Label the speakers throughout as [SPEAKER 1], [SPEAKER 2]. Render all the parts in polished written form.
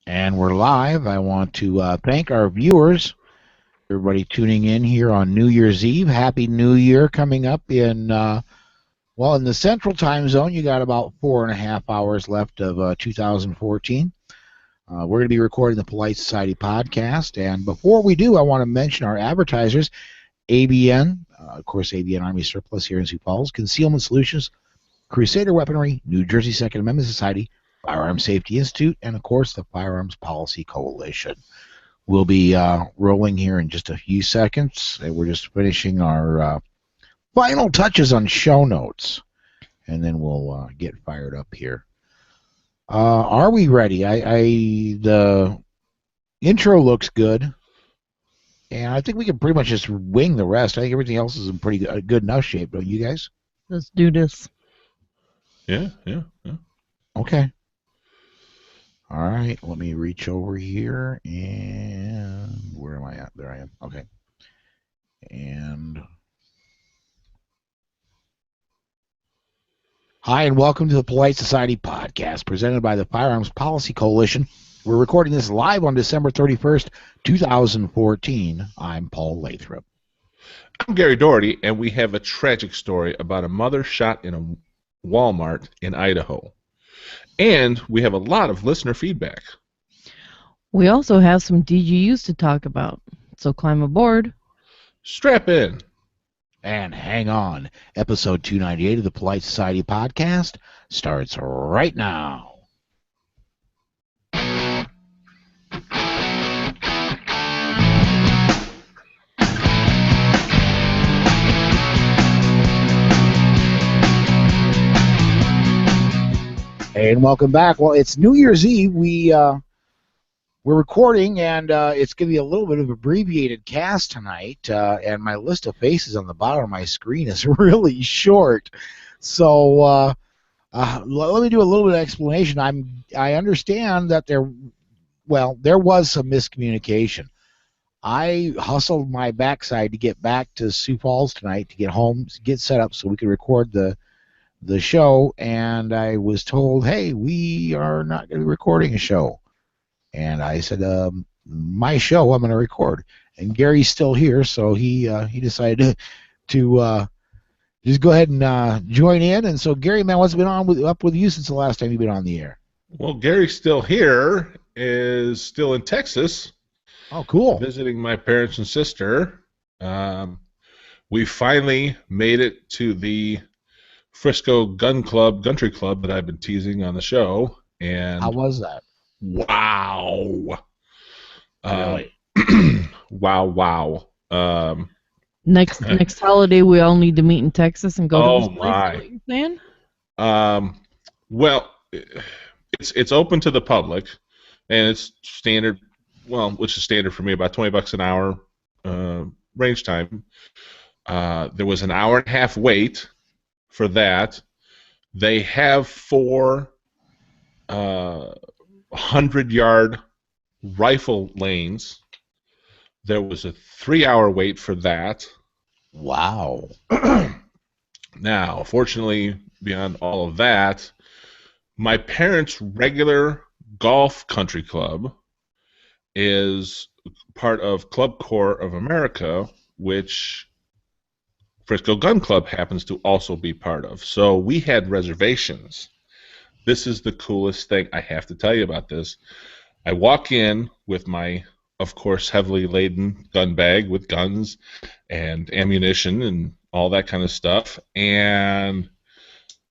[SPEAKER 1] And we're live. I want to thank our viewers, everybody tuning in here on New Year's Eve. Happy New Year coming up in the Central Time Zone. You got about 4.5 hours left of 2014. We're going to be recording the Polite Society podcast. And before we do, I want to mention our advertisers, ABN, of course, ABN Army Surplus here in Sioux Falls, Concealment Solutions, Crusader Weaponry, New Jersey Second Amendment Society, Firearms Safety Institute, and, of course, the Firearms Policy Coalition. We'll be rolling here in just a few seconds. We're just finishing our final touches on show notes, and then we'll get fired up here. Are we ready? The intro looks good, and I think we can pretty much just wing the rest. I think everything else is in pretty good enough shape, don't you guys?
[SPEAKER 2] Let's do this.
[SPEAKER 3] Yeah.
[SPEAKER 1] Okay. All right, let me reach over here, and where am I at? There I am. Okay. And hi, and welcome to the Polite Society podcast presented by the Firearms Policy Coalition. We're recording this live on December 31st, 2014. I'm Paul Lathrop.
[SPEAKER 3] I'm Gary Doherty, and we have a tragic story about a mother shot in a Walmart in Idaho. And we have a lot of listener feedback.
[SPEAKER 2] We also have some DGUs to talk about, so climb aboard.
[SPEAKER 3] Strap in.
[SPEAKER 1] And hang on. Episode 298 of the Polite Society podcast starts right now. And welcome back. Well, it's New Year's Eve. We're recording, and it's going to be a little bit of abbreviated cast tonight. And my list of faces on the bottom of my screen is really short. So let me do a little bit of explanation. I understand that there was some miscommunication. I hustled my backside to get back to Sioux Falls tonight to get home, get set up so we could record the show, and I was told, hey, we are not going to be recording a show. And I said, my show I'm going to record. And Gary's still here, so he decided to just go ahead and join in. And so, Gary, man, what's been up with you since the last time you've been on the air?
[SPEAKER 3] Well, Gary's still here, is still in Texas.
[SPEAKER 1] Oh, cool.
[SPEAKER 3] Visiting my parents and sister. We finally made it to the Frisco Country Club that I've been teasing on the show. And
[SPEAKER 1] how was that?
[SPEAKER 3] Wow.
[SPEAKER 1] Really?
[SPEAKER 3] Wow.
[SPEAKER 2] Next holiday, we all need to meet in Texas and go to this place.
[SPEAKER 3] My.
[SPEAKER 2] Is what you're saying?
[SPEAKER 3] Well, it's open to the public, and it's standard. Well, which is standard for me, about $20 an hour range time. There was an hour and a half wait for that. They have 4 100-yard rifle lanes. There was a 3-hour wait for that.
[SPEAKER 1] Wow.
[SPEAKER 3] Now, fortunately, beyond all of that, my parents' regular golf country club is part of Club Corps of America, which Frisco Gun Club happens to also be part of. So we had reservations. This is the coolest thing. I have to tell you about this. I walk in with my, of course, heavily laden gun bag with guns and ammunition and all that kind of stuff. And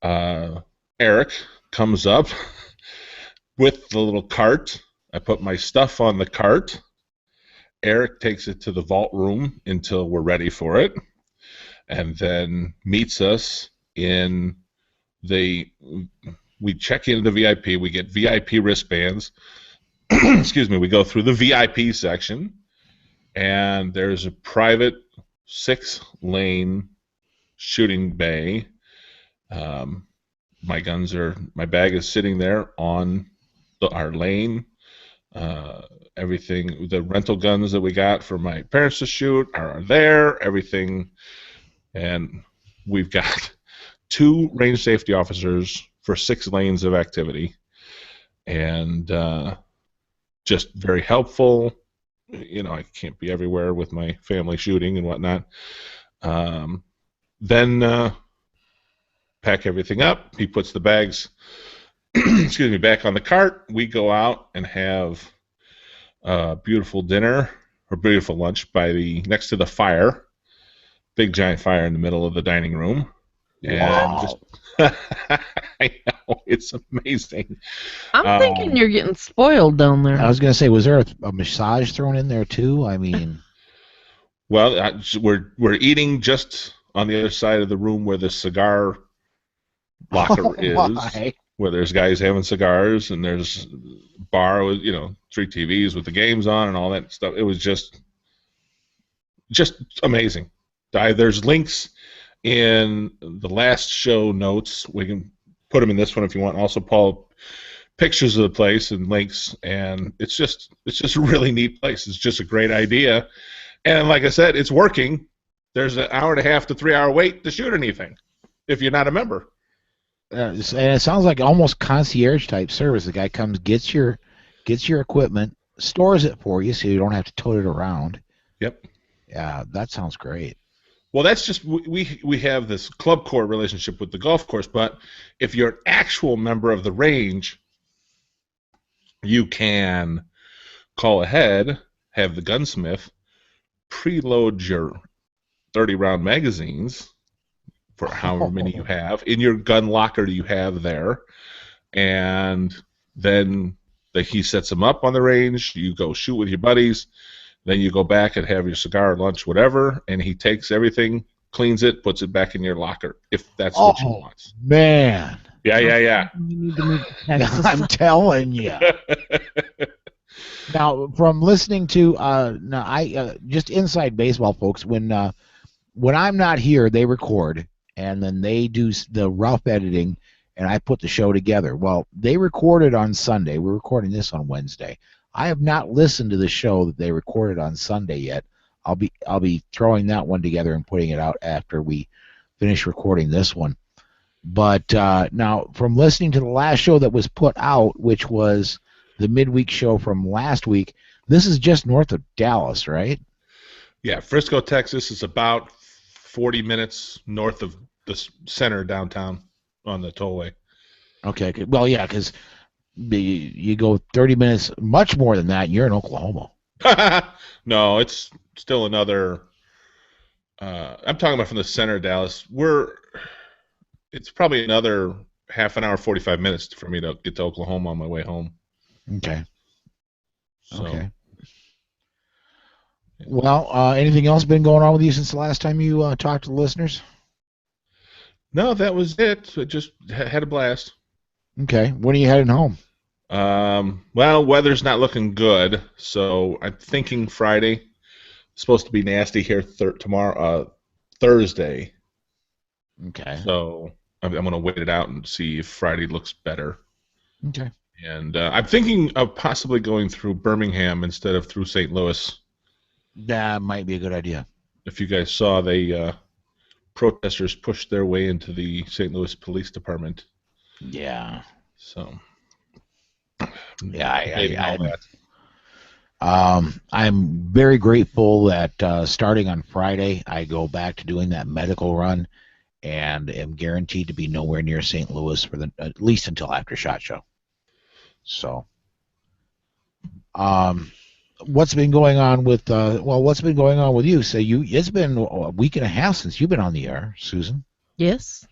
[SPEAKER 3] Eric comes up with the little cart. I put my stuff on the cart. Eric takes it to the vault room until we're ready for it, and then meets us in the... We check into the VIP. We get VIP wristbands. Excuse me. We go through the VIP section, and there's a private 6-lane shooting bay. My bag is sitting there on our lane. Everything, the rental guns that we got for my parents to shoot are there. Everything, and we've got 2 range safety officers for 6 lanes of activity, and just very helpful. I can't be everywhere with my family shooting and whatnot. Then pack everything up. He puts the bags, excuse me, back on the cart. We go out and have a beautiful dinner or beautiful lunch next to the fire. Big giant fire in the middle of the dining room.
[SPEAKER 1] Wow.
[SPEAKER 3] And I know, it's amazing.
[SPEAKER 2] I'm thinking you're getting spoiled down there.
[SPEAKER 1] I was going to say, was there a massage thrown in there too? I mean,
[SPEAKER 3] well, we're eating just on the other side of the room where the cigar locker is,
[SPEAKER 1] my.
[SPEAKER 3] where there's guys having cigars, and there's a bar with 3 TVs with the games on and all that stuff. It was just amazing. There's links in the last show notes. We can put them in this one if you want. Also, Paul, pictures of the place and links, and it's just a really neat place. It's just a great idea, and like I said, it's working. There's an 1.5 to 3 hour wait to shoot anything if you're not a member.
[SPEAKER 1] And it sounds like almost concierge type service. The guy comes, gets your equipment, stores it for you, so you don't have to tote it around.
[SPEAKER 3] Yep.
[SPEAKER 1] Yeah, that sounds great.
[SPEAKER 3] Well, that's just we have this club core relationship with the golf course, but if you're an actual member of the range, you can call ahead, have the gunsmith preload your 30-round magazines for however many you have in your gun locker you have there, and then he sets them up on the range. You go shoot with your buddies. Then you go back and have your cigar, lunch, whatever, and he takes everything, cleans it, puts it back in your locker, if that's what you want.
[SPEAKER 1] Man.
[SPEAKER 3] Yeah.
[SPEAKER 2] You need to move to Texas.
[SPEAKER 1] I'm telling you. Now, from listening to just inside baseball, folks, when I'm not here, they record, and then they do the rough editing, and I put the show together. Well, they recorded on Sunday. We're recording this on Wednesday. I have not listened to the show that they recorded on Sunday yet. I'll be throwing that one together and putting it out after we finish recording this one. But now, from listening to the last show that was put out, which was the midweek show from last week, this is just north of Dallas, right?
[SPEAKER 3] Yeah, Frisco, Texas is about 40 minutes north of the center downtown on the tollway.
[SPEAKER 1] Okay. Well, yeah, because you go 30 minutes, much more than that, and you're in Oklahoma.
[SPEAKER 3] No, it's still another. I'm talking about from the center of Dallas. It's probably another half an hour, 45 minutes for me to get to Oklahoma on my way home.
[SPEAKER 1] Okay.
[SPEAKER 3] So,
[SPEAKER 1] okay. Well, anything else been going on with you since the last time you talked to the listeners?
[SPEAKER 3] No, that was it. I just had a blast.
[SPEAKER 1] Okay. When are you heading home?
[SPEAKER 3] Well, weather's not looking good, so I'm thinking Friday. It's supposed to be nasty here tomorrow, Thursday.
[SPEAKER 1] Okay.
[SPEAKER 3] So I'm going to wait it out and see if Friday looks better.
[SPEAKER 1] Okay.
[SPEAKER 3] And I'm thinking of possibly going through Birmingham instead of through St. Louis.
[SPEAKER 1] That might be a good idea.
[SPEAKER 3] If you guys saw, protesters pushed their way into the St. Louis Police Department.
[SPEAKER 1] Yeah.
[SPEAKER 3] So.
[SPEAKER 1] Yeah, I'm very grateful that starting on Friday, I go back to doing that medical run, and am guaranteed to be nowhere near St. Louis for at least until after SHOT Show. So, what's been going on with you? So it's been a week and a half since you've been on the air, Susan.
[SPEAKER 2] Yes.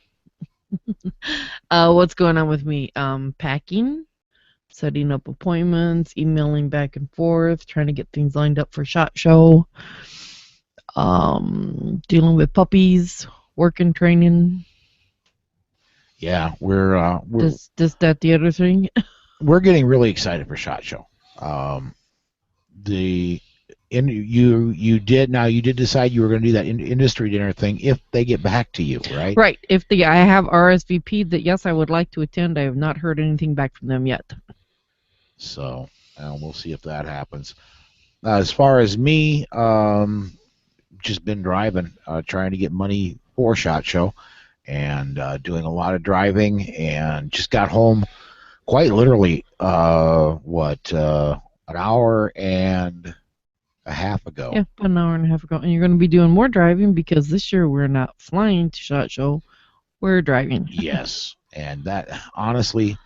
[SPEAKER 2] What's going on with me? Packing, setting up appointments, emailing back and forth, trying to get things lined up for SHOT Show, dealing with puppies, working, training.
[SPEAKER 1] Yeah, we're
[SPEAKER 2] this, that, the other thing.
[SPEAKER 1] We're getting really excited for SHOT Show. You did decide you were going to do that industry dinner thing if they get back to you, right?
[SPEAKER 2] Right. I have RSVP'd that, yes, I would like to attend. I have not heard anything back from them yet.
[SPEAKER 1] So we'll see if that happens. As far as me, just been driving, trying to get money for SHOT Show, and doing a lot of driving, and just got home quite literally an hour and a half ago.
[SPEAKER 2] Yeah, about an hour and a half ago. And you're going to be doing more driving because this year we're not flying to SHOT Show. We're driving.
[SPEAKER 1] Yes, and that honestly,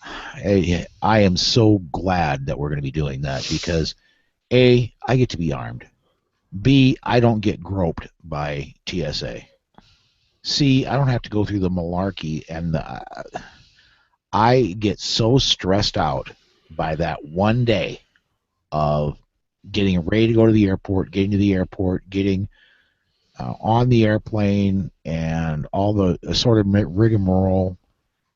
[SPEAKER 1] I am so glad that we're going to be doing that because A, I get to be armed. B, I don't get groped by TSA. C, I don't have to go through the malarkey, and I get so stressed out by that one day of getting ready to go to the airport, getting to the airport, getting on the airplane, and all the assorted rigmarole,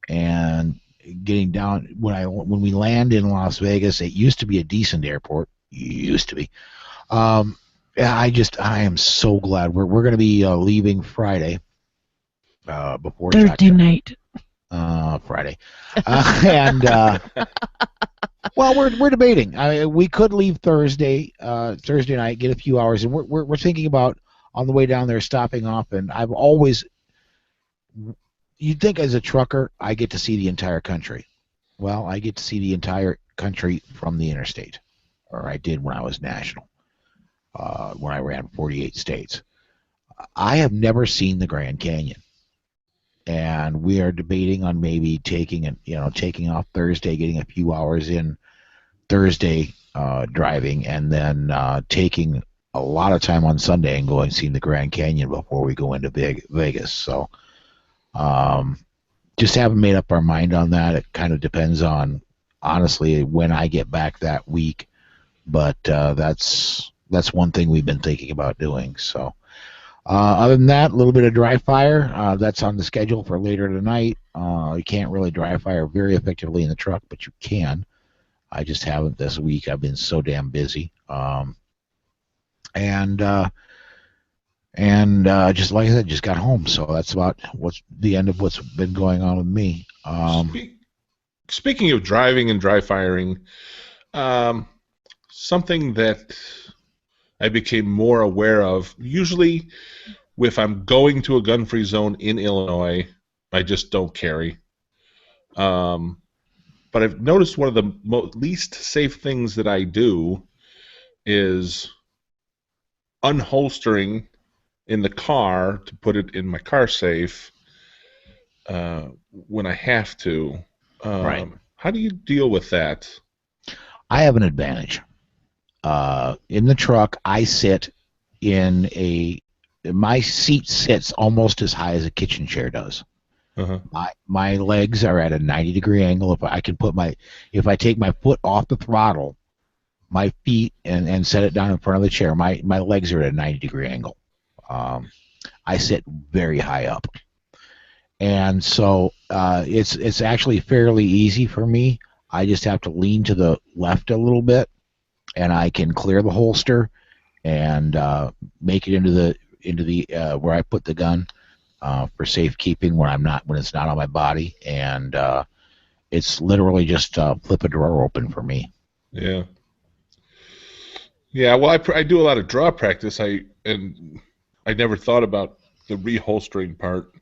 [SPEAKER 1] and getting down. When we land in Las Vegas, it used to be a decent airport. Used to be. I am so glad we're going to be leaving Friday. Before
[SPEAKER 2] Thursday night.
[SPEAKER 1] Friday, and well, we're debating. We could leave Thursday night, get a few hours, and we're thinking about on the way down there stopping off. And I've always, you'd think as a trucker, I get to see the entire country. Well, I get to see the entire country from the interstate, or I did when I was national, when I ran 48 states. I have never seen the Grand Canyon. And we are debating on maybe taking off Thursday, getting a few hours in Thursday driving, and then taking a lot of time on Sunday and going seeing the Grand Canyon before we go into Vegas. So just haven't made up our mind on that. It kind of depends on, honestly, when I get back that week. But that's one thing we've been thinking about doing. So. Other than that, a little bit of dry fire. That's on the schedule for later tonight. You can't really dry fire very effectively in the truck, but you can. I just haven't this week. I've been so damn busy. And just like I said, just got home. So that's about what's the end of what's been going on with me.
[SPEAKER 3] Speaking of driving and dry firing, something that I became more aware of. Usually, if I'm going to a gun-free zone in Illinois, I just don't carry. But I've noticed one of the least safe things that I do is unholstering in the car to put it in my car safe when I have to.
[SPEAKER 1] Right.
[SPEAKER 3] How do you deal with that?
[SPEAKER 1] I have an advantage. In the truck, I sit my seat sits almost as high as a kitchen chair does.
[SPEAKER 3] Uh-huh.
[SPEAKER 1] My legs are at a 90-degree angle. If I take my foot off the throttle, my feet and set it down in front of the chair, my legs are at a 90-degree angle. I sit very high up, and so it's actually fairly easy for me. I just have to lean to the left a little bit, and I can clear the holster and make it into the where I put the gun for safekeeping when it's not on my body, and it's literally just flip a drawer open for me.
[SPEAKER 3] Yeah. Yeah. Well, I do a lot of draw practice. I never thought about the reholstering part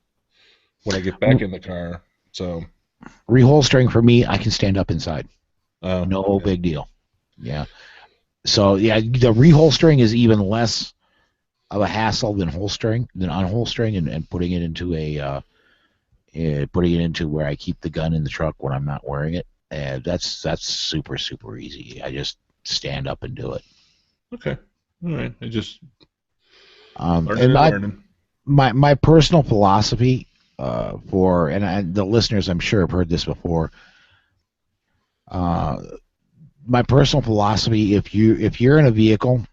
[SPEAKER 3] when I get back in the car. So
[SPEAKER 1] reholstering for me, I can stand up inside. No big deal. Yeah. So yeah, the reholstering is even less of a hassle than unholstering and putting it into where I keep the gun in the truck when I'm not wearing it. And that's super, super easy. I just stand up and do it.
[SPEAKER 3] Okay. All right. I just
[SPEAKER 1] learning. My personal philosophy and the listeners I'm sure have heard this before. My personal philosophy, if you're in a vehicle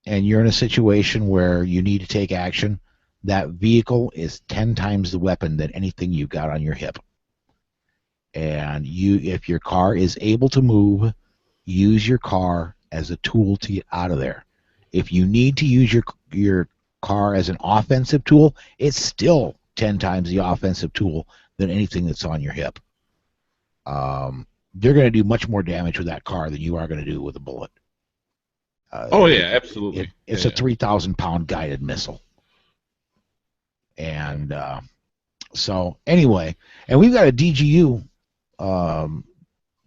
[SPEAKER 1] and you're in a situation where you need to take action, that vehicle is 10 times the weapon than anything you've got on your hip. And if your car is able to move, use your car as a tool to get out of there. If you need to use your car as an offensive tool, it's still 10 times the offensive tool than anything that's on your hip. You're going to do much more damage with that car than you are going to do with a bullet.
[SPEAKER 3] Absolutely.
[SPEAKER 1] It's a 3,000-pound guided missile. And so anyway, and we've got a DGU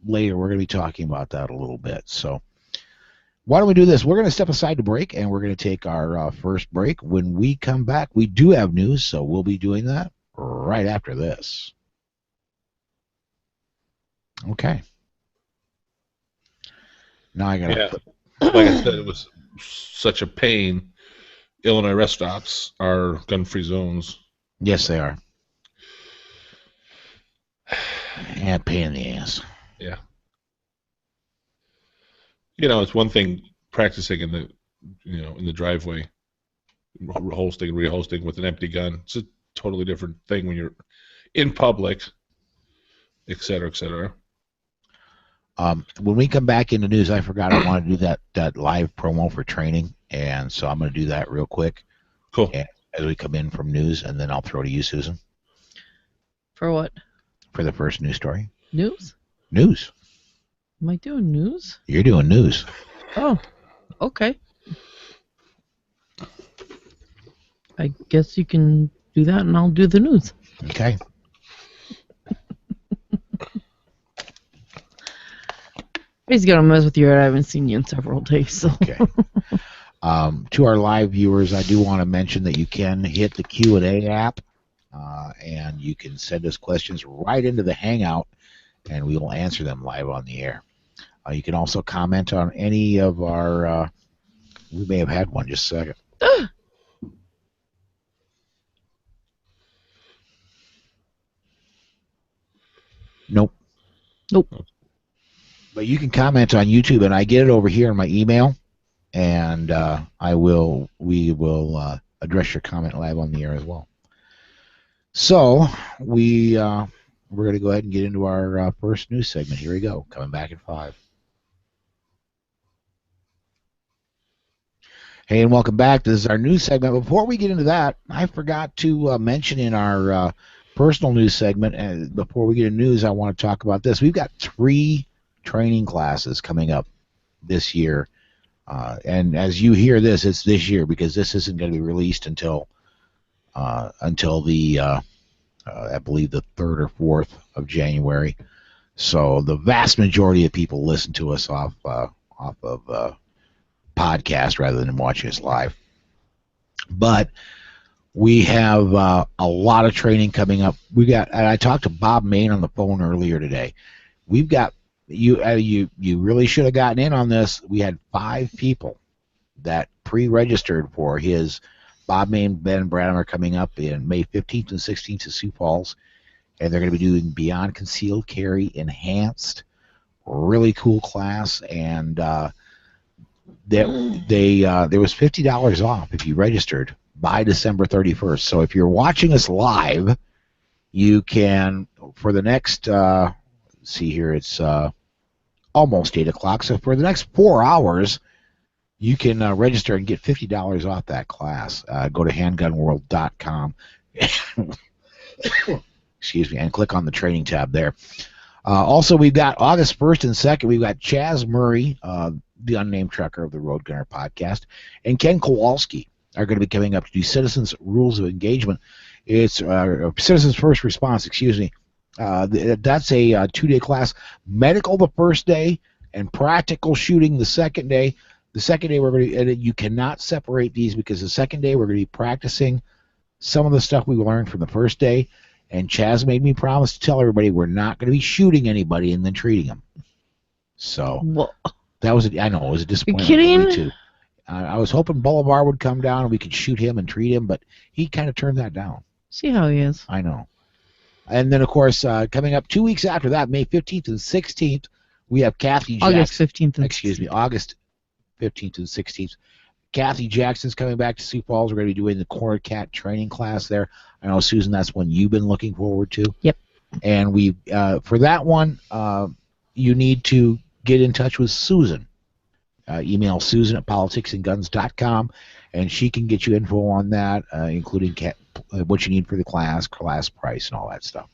[SPEAKER 1] later. We're going to be talking about that a little bit. So why don't we do this? We're going to step aside to break, and we're going to take our first break. When we come back, we do have news, so we'll be doing that right after this. Okay. Now I got to...
[SPEAKER 3] Yeah. Like I said, it was such a pain. Illinois rest stops are gun-free zones.
[SPEAKER 1] Yes, they are. Yeah, pain in the ass.
[SPEAKER 3] Yeah. You know, it's one thing practicing in the driveway, holstering, reholstering with an empty gun. It's a totally different thing when you're in public, et cetera, et cetera.
[SPEAKER 1] When we come back into news, I forgot I want to do that live promo for training, and so I'm going to do that real quick.
[SPEAKER 3] Cool.
[SPEAKER 1] As we come in from news, and then I'll throw to you, Susan.
[SPEAKER 2] For what?
[SPEAKER 1] For the first news story.
[SPEAKER 2] News?
[SPEAKER 1] News.
[SPEAKER 2] Am I doing news?
[SPEAKER 1] You're doing news.
[SPEAKER 2] Oh, okay. I guess you can do that, and I'll do the news.
[SPEAKER 1] Okay.
[SPEAKER 2] I just gotta mess with you. I haven't seen you in several days. So.
[SPEAKER 1] Okay. To our live viewers, I do want to mention that you can hit the Q&A app, and you can send us questions right into the Hangout, and we will answer them live on the air. You can also comment on any of our... we may have had one. Just a second. Nope. But you can comment on YouTube, and I get it over here in my email, and we will address your comment live on the air as well. So we're going to go ahead and get into our first news segment. Here we go. Coming back at 5. Hey, and welcome back. This is our news segment. Before we get into that, I forgot to mention in our personal news segment, and before we get into news, I want to talk about this. We've got 3 training classes coming up this year. And as you hear this, it's this year because this isn't going to be released until the I believe the 3rd or 4th of January. So the vast majority of people listen to us off of podcast rather than watching us live. But we have a lot of training coming up. And I talked to Bob Main on the phone earlier today. We've got you really should have gotten in on this. We had 5 people that pre-registered for his Bob Main, Ben Branham are coming up in May 15th and 16th to Sioux Falls, and they're going to be doing Beyond Concealed Carry Enhanced. Really cool class, and there was $50 off if you registered by December 31st. So if you're watching us live, you can, for the next, see here, it's almost 8 o'clock. So for the next 4 hours, you can register and get $50 off that class. Go to handgunworld.com, excuse me, and click on the training tab there. Also, we've got August 1st and 2nd, we've got Chaz Murray, the unnamed trucker of the Road Gunner podcast, and Ken Kowalski are going to be coming up to do Citizens Rules of Engagement. It's Citizens First Response, excuse me. That's a 2-day class. Medical the first day and practical shooting the second day. The second day we're going to, and you cannot separate these because the second day we're going to be practicing some of the stuff we learned from the first day. And Chaz made me promise to tell everybody we're not going to be shooting anybody and then treating them. So that was I know it was a disappointment for me too. I was hoping Bolivar would come down and we could shoot him and treat him, but he kind of turned that down.
[SPEAKER 2] See how he is.
[SPEAKER 1] I know. And then, of course, coming up 2 weeks after that, May 15th and 16th, we have Kathy Jackson.
[SPEAKER 2] August 15th and
[SPEAKER 1] Excuse me, August 15th and 16th. Kathy Jackson's coming back to Sioux Falls. We're going to be doing the Corner Cat training class there. I know, Susan, that's one you've been looking forward to.
[SPEAKER 2] Yep.
[SPEAKER 1] And we, for that one, you need to get in touch with Susan. Email Susan at politicsandguns.com, and she can get you info on that, including what you need for the class price, and all that stuff.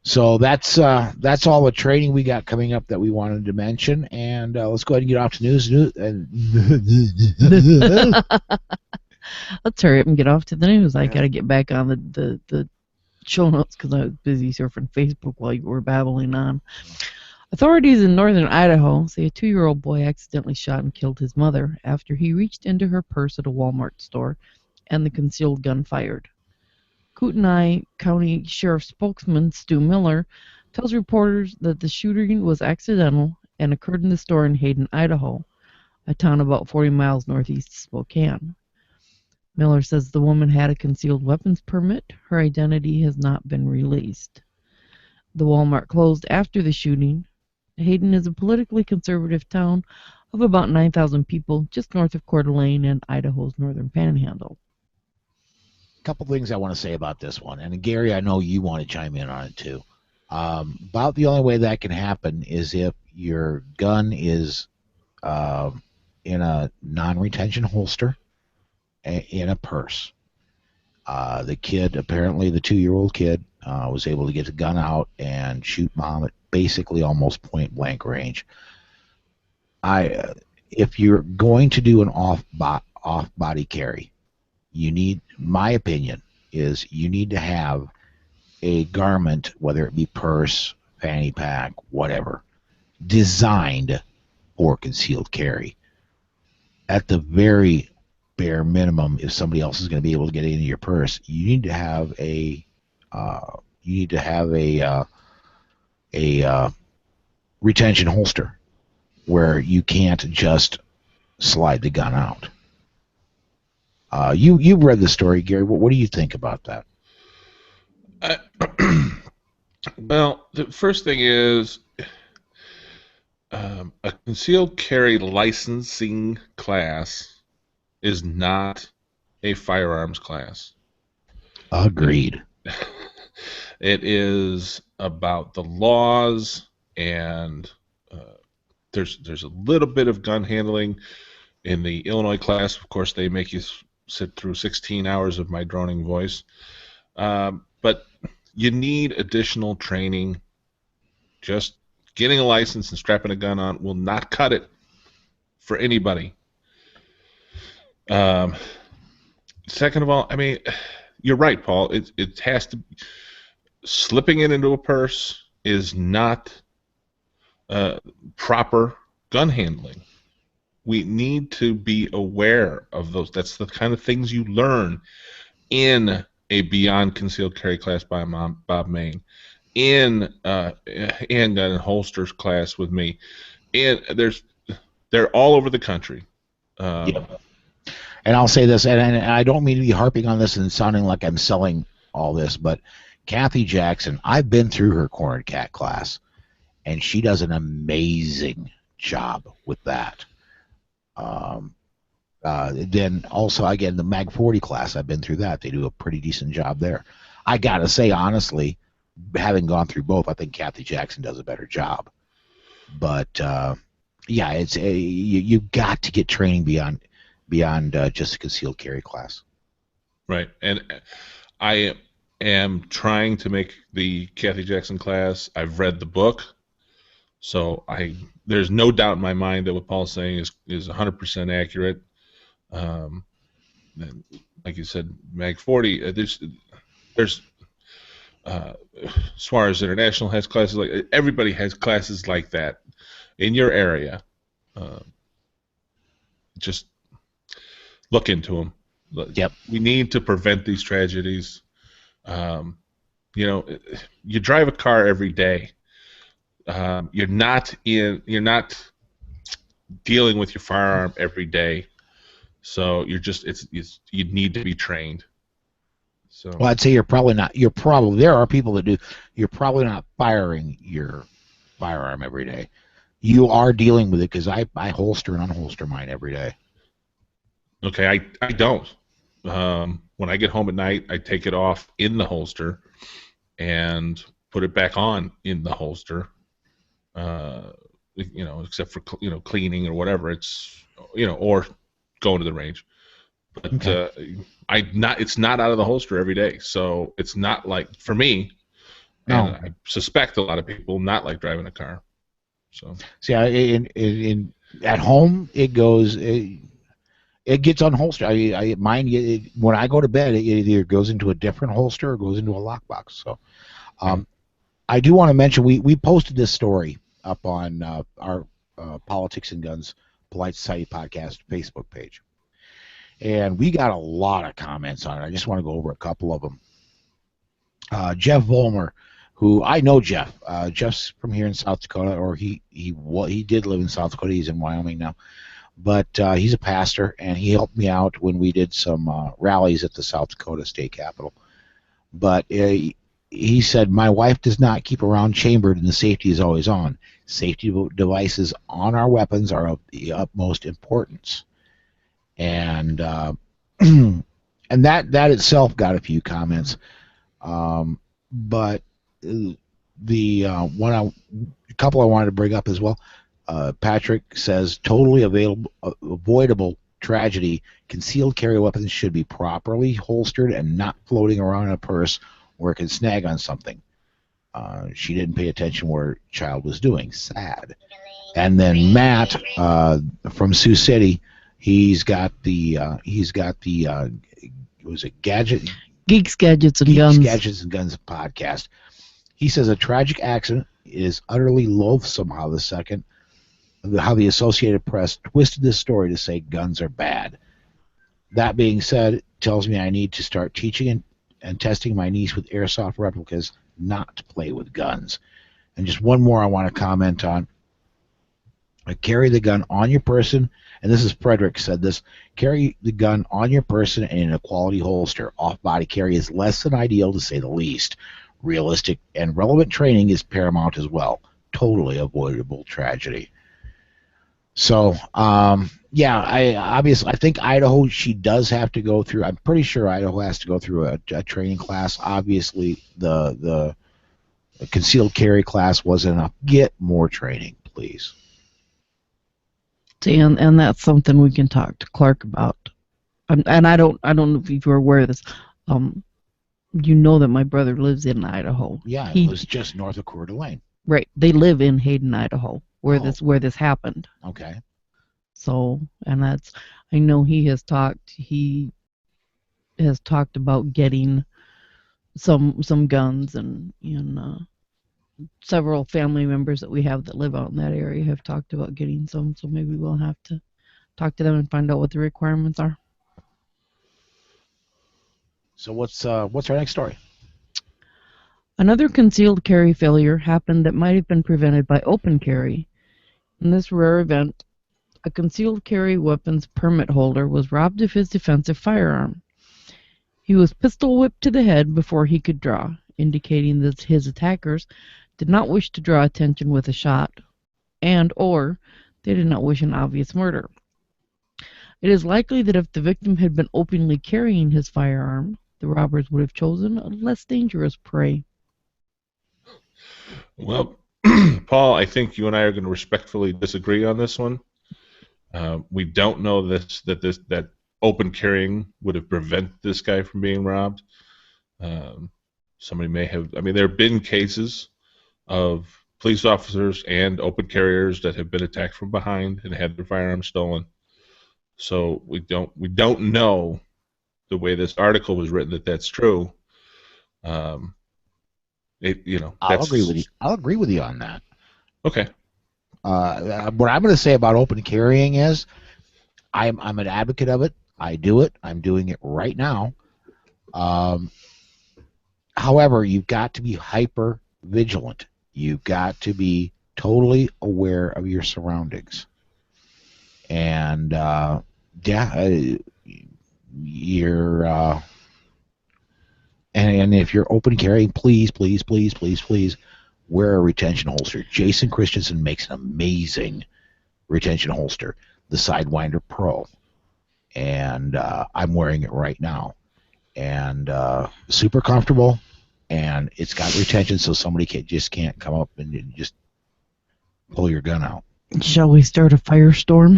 [SPEAKER 1] So that's all the training we got coming up that we wanted to mention, and let's go ahead and get off to news.
[SPEAKER 2] Let's hurry up and get off to the news. I got to get back on the show notes because I was busy surfing Facebook while you were babbling on. Authorities in northern Idaho say a 2-year-old boy accidentally shot and killed his mother after he reached into her purse at a Walmart store and the concealed gun fired. Kootenai County Sheriff spokesman Stu Miller tells reporters that the shooting was accidental and occurred in the store in Hayden, Idaho, a town about 40 miles northeast of Spokane. Miller says the woman had a concealed weapons permit. Her identity has not been released. The Walmart closed after the shooting. Hayden is a politically conservative town of about 9,000 people just north of Coeur d'Alene and Idaho's northern panhandle.
[SPEAKER 1] A couple things I want to say about this one. And Gary, I know you want to chime in on it too. About the only way that can happen is if your gun is in a non-retention holster in a purse. The kid, apparently the 2-year-old kid, was able to get the gun out and shoot mom at basically almost point-blank range. If you're going to do an off-body carry, you need, my opinion, is you need to have a garment, whether it be purse, fanny pack, whatever, designed for concealed carry. At the very bare minimum, if somebody else is going to be able to get into your purse, you need to have a retention holster where you can't just slide the gun out. You've read the story, Gary. What do you think about that?
[SPEAKER 3] Well, the first thing is a concealed carry licensing class is not a firearms class.
[SPEAKER 1] Agreed.
[SPEAKER 3] It is about the laws, and there's a little bit of gun handling in the Illinois class. Of course, they make you sit through 16 hours of my droning voice. But you need additional training. Just getting a license and strapping a gun on will not cut it for anybody. Second of all, I mean, you're right, Paul. It has to. Slipping it into a purse is not proper gun handling. We need to be aware of those. That's the kind of things you learn in a Beyond Concealed Carry class by Bob Main, in handgun and holsters class with me, and they're all over the country.
[SPEAKER 1] Yep. And I'll say this, and I don't mean to be harping on this and sounding like I'm selling all this, but Kathy Jackson, I've been through her Cornered Cat class, and she does an amazing job with that. Then also, again, the Mag 40 class, I've been through that. They do a pretty decent job there. I got to say, honestly, having gone through both, I think Kathy Jackson does a better job. But, yeah, it's you got to get training beyond just a concealed carry class.
[SPEAKER 3] Right. And I am trying to make the Kathy Jackson class. I've read the book, so there's no doubt in my mind that what Paul's saying is 100% accurate. Like you said, Mag 40. There's as far as international has classes, like everybody has classes like that in your area. Just look into them.
[SPEAKER 1] Yep. We
[SPEAKER 3] need to prevent these tragedies. You know, you drive a car every day. You're not dealing with your firearm every day. So you need to be trained. So
[SPEAKER 1] well, I'd say you're probably there are people that do. You're probably not firing your firearm every day. You are dealing with it, because I holster and unholster mine every day.
[SPEAKER 3] Okay, I don't. When I get home at night, I take it off in the holster and put it back on in the holster. You know, except for cleaning or whatever. It's or going to the range. But
[SPEAKER 1] Okay.
[SPEAKER 3] it's not out of the holster every day, so it's not like, for me,
[SPEAKER 1] No.
[SPEAKER 3] and I suspect a lot of people not like driving a car. So
[SPEAKER 1] See, in at home it goes. It gets unholstered. Mine, when I go to bed, it either goes into a different holster or goes into a lockbox. So, I do want to mention we posted this story up on our Politics and Guns Polite Society podcast Facebook page. And we got a lot of comments on it. I just want to go over a couple of them. Jeff Volmer, who I know Jeff. Jeff's from here in South Dakota, or he did live in South Dakota. He's in Wyoming now. But he's a pastor, and he helped me out when we did some rallies at the South Dakota State Capitol. But he said, my wife does not keep a round chambered, and the safety is always on. Safety devices on our weapons are of the utmost importance. And and that itself got a few comments. But the a couple I wanted to bring up as well. Patrick says, totally avoidable tragedy. Concealed carry weapons should be properly holstered and not floating around in a purse where it can snag on something. She didn't pay attention what her child was doing. Sad. And then Matt from Sioux City, he's got the was it
[SPEAKER 2] Geeks, Gadgets, and Guns.
[SPEAKER 1] Gadgets and Guns podcast. He says a tragic accident is utterly loathsome how the Associated Press twisted this story to say guns are bad. That being said, it tells me I need to start teaching and testing my niece with airsoft replicas not to play with guns. And just one more I want to comment on. Carry the gun on your person, and this is Frederick said this, carry the gun on your person and in a quality holster. Off-body carry is less than ideal, to say the least. Realistic and relevant training is paramount as well. Totally avoidable tragedy. So, yeah, I think Idaho, she does have to go through, I'm pretty sure Idaho has to go through a training class. Obviously, the concealed carry class wasn't enough. Get more training, please.
[SPEAKER 2] See, and that's something we can talk to Clark about. And I don't know if you're aware of this. You know that my brother lives in Idaho.
[SPEAKER 1] Yeah, it was just north of Coeur d'Alene.
[SPEAKER 2] Right. They live in Hayden, Idaho, where this happened.
[SPEAKER 1] Okay.
[SPEAKER 2] So, and that's, I know he has talked about getting some guns, and several family members that we have that live out in that area have talked about getting some, so maybe we'll have to talk to them and find out what the requirements are.
[SPEAKER 1] So what's our next story?
[SPEAKER 2] Another concealed carry failure happened that might have been prevented by open carry. In this rare event, a concealed carry weapons permit holder was robbed of his defensive firearm. He was pistol whipped to the head before he could draw, indicating that his attackers did not wish to draw attention with a shot, or they did not wish an obvious murder. It is likely that if the victim had been openly carrying his firearm, the robbers would have chosen a less dangerous prey.
[SPEAKER 3] Well, Paul, I think you and I are going to respectfully disagree on this one. We don't know that open carrying would have prevented this guy from being robbed. Somebody may have. I mean, there have been cases of police officers and open carriers that have been attacked from behind and had their firearms stolen. So we don't know, the way this article was written, that that's true.
[SPEAKER 1] I'll agree with you. I'll agree with you on that.
[SPEAKER 3] Okay.
[SPEAKER 1] What I'm going to say about open carrying is, I'm an advocate of it. I do it. I'm doing it right now. However, you've got to be hyper vigilant. You've got to be totally aware of your surroundings. And you're and if you're open carrying, please wear a retention holster. Jason Christensen makes an amazing retention holster, the Sidewinder Pro, and I'm wearing it right now, and super comfortable, and it's got retention, so somebody can't come up and just pull your gun out.
[SPEAKER 2] Shall we start a firestorm?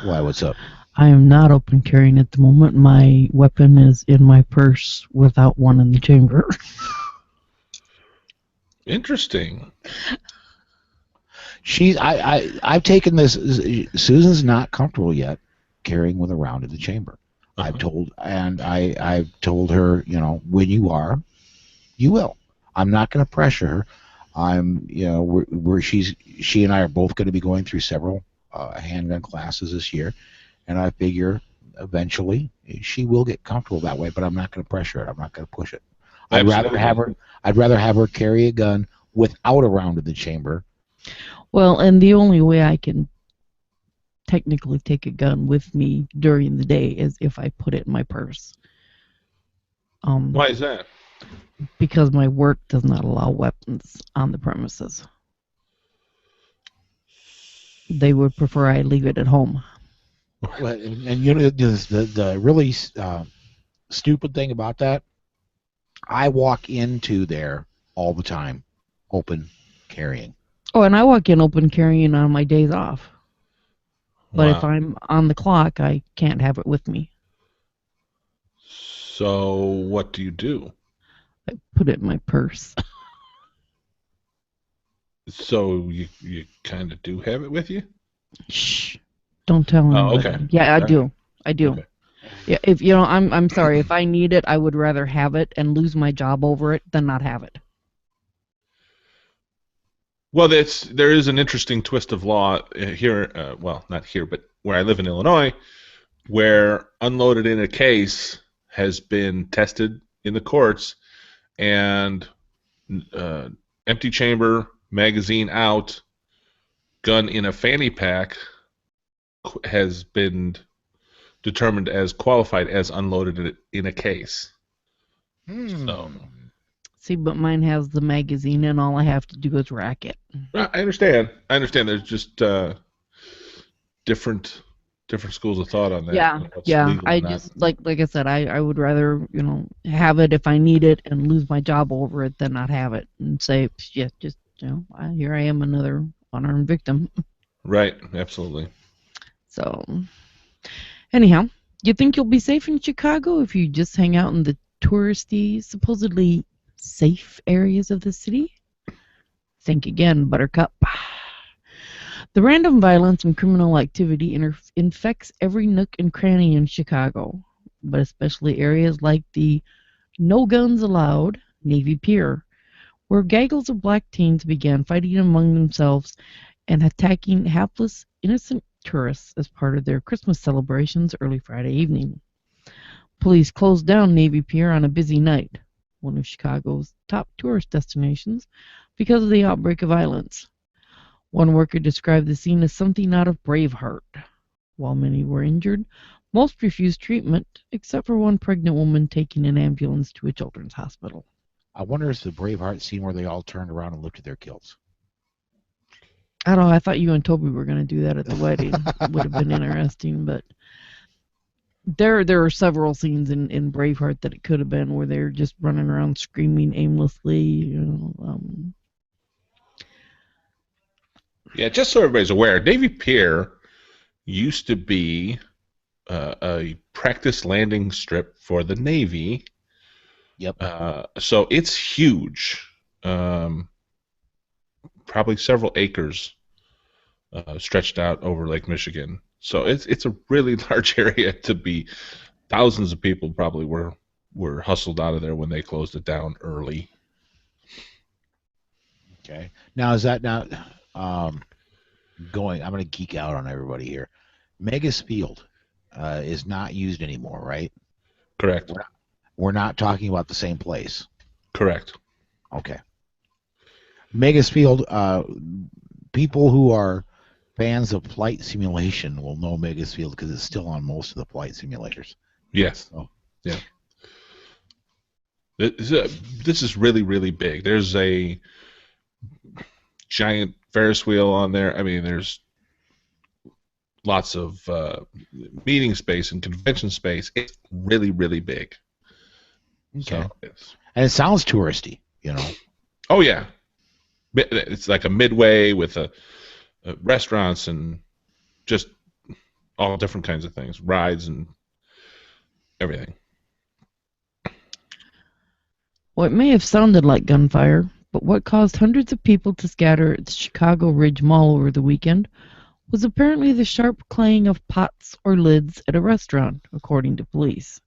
[SPEAKER 1] Why? What's up?
[SPEAKER 2] I am not open carrying at the moment. My weapon is in my purse without one in the chamber.
[SPEAKER 3] Interesting.
[SPEAKER 1] I've taken this. Susan's not comfortable yet carrying with a round in the chamber. Uh-huh. I've told her, when you are, you will. I'm not going to pressure her. She and I are both going to be going through several handgun classes this year, and I figure eventually she will get comfortable that way. But I'm not going to pressure it. I'm not going to push it.
[SPEAKER 3] Absolutely.
[SPEAKER 1] I'd rather have her carry a gun without a round in the chamber.
[SPEAKER 2] Well, and the only way I can technically take a gun with me during the day is if I put it in my purse.
[SPEAKER 3] Why is that?
[SPEAKER 2] Because my work does not allow weapons on the premises. They would prefer I leave it at home.
[SPEAKER 1] Well, and you know the really stupid thing about that, I walk into there all the time, open carrying.
[SPEAKER 2] Oh, and I walk in open carrying on my days off. But
[SPEAKER 3] Wow.
[SPEAKER 2] if I'm on the clock, I can't have it with me.
[SPEAKER 3] So what do you do?
[SPEAKER 2] I put it in my purse.
[SPEAKER 3] So you kind of do have it with you?
[SPEAKER 2] Shh! Don't tell anybody.
[SPEAKER 3] Okay.
[SPEAKER 2] Yeah, I
[SPEAKER 3] All
[SPEAKER 2] do. I do.
[SPEAKER 3] Okay.
[SPEAKER 2] Yeah, if I'm sorry. If I need it, I would rather have it and lose my job over it than not have it.
[SPEAKER 3] Well, there is an interesting twist of law here. Well, not here, but where I live in Illinois, where unloaded in a case has been tested in the courts, and empty chamber, magazine out, gun in a fanny pack has been determined as qualified as unloaded in a case. So,
[SPEAKER 2] See, but mine has the magazine, and all I have to do is rack it.
[SPEAKER 3] I understand. There's just different schools of thought on that.
[SPEAKER 2] Yeah,
[SPEAKER 3] what's
[SPEAKER 2] yeah.
[SPEAKER 3] legal
[SPEAKER 2] I
[SPEAKER 3] and not.
[SPEAKER 2] just like I said, I would rather have it if I need it and lose my job over it than not have it and say, yeah, just here I am, another unarmed victim.
[SPEAKER 3] Right. Absolutely.
[SPEAKER 2] So, anyhow, you think you'll be safe in Chicago if you just hang out in the touristy, supposedly safe areas of the city? Think again, Buttercup. The random violence and criminal activity infects every nook and cranny in Chicago, but especially areas like the No Guns Allowed Navy Pier, where gaggles of black teens began fighting among themselves and attacking hapless, innocent tourists as part of their Christmas celebrations early Friday evening. Police closed down Navy Pier on a busy night, one of Chicago's top tourist destinations, because of the outbreak of violence. One worker described the scene as something out of Braveheart. While many were injured, most refused treatment, except for one pregnant woman taking an ambulance to a children's hospital.
[SPEAKER 1] I wonder if the Braveheart scene where they all turned around and looked at their kilts.
[SPEAKER 2] I don't know, I thought you and Toby were going to do that at the wedding. It would have been interesting, but there are several scenes in Braveheart that it could have been where they're just running around screaming aimlessly.
[SPEAKER 3] Yeah, just so everybody's aware, Navy Pier used to be a practice landing strip for the Navy.
[SPEAKER 1] Yep.
[SPEAKER 3] So it's huge. Probably several acres stretched out over Lake Michigan. So it's a really large area to be. Thousands of people probably were hustled out of there when they closed it down early.
[SPEAKER 1] Okay. Now is that not going? I'm going to geek out on everybody here. Megas Field is not used anymore, right?
[SPEAKER 3] Correct.
[SPEAKER 1] We're not talking about the same place.
[SPEAKER 3] Correct.
[SPEAKER 1] Okay. Megas Field. People who are fans of flight simulation will know Megas Field because it's still on most of the flight simulators.
[SPEAKER 3] Yes.
[SPEAKER 1] Oh.
[SPEAKER 3] Yeah. This is really, really big. There's a giant Ferris wheel on there. I mean, there's lots of meeting space and convention space. It's really, really big.
[SPEAKER 1] Okay.
[SPEAKER 3] So
[SPEAKER 1] and it sounds touristy,
[SPEAKER 3] Oh yeah, it's like a midway with restaurants and just all different kinds of things, rides and everything.
[SPEAKER 2] Well, it may have sounded like gunfire, but what caused hundreds of people to scatter at the Chicago Ridge Mall over the weekend was apparently the sharp clang of pots or lids at a restaurant, according to police.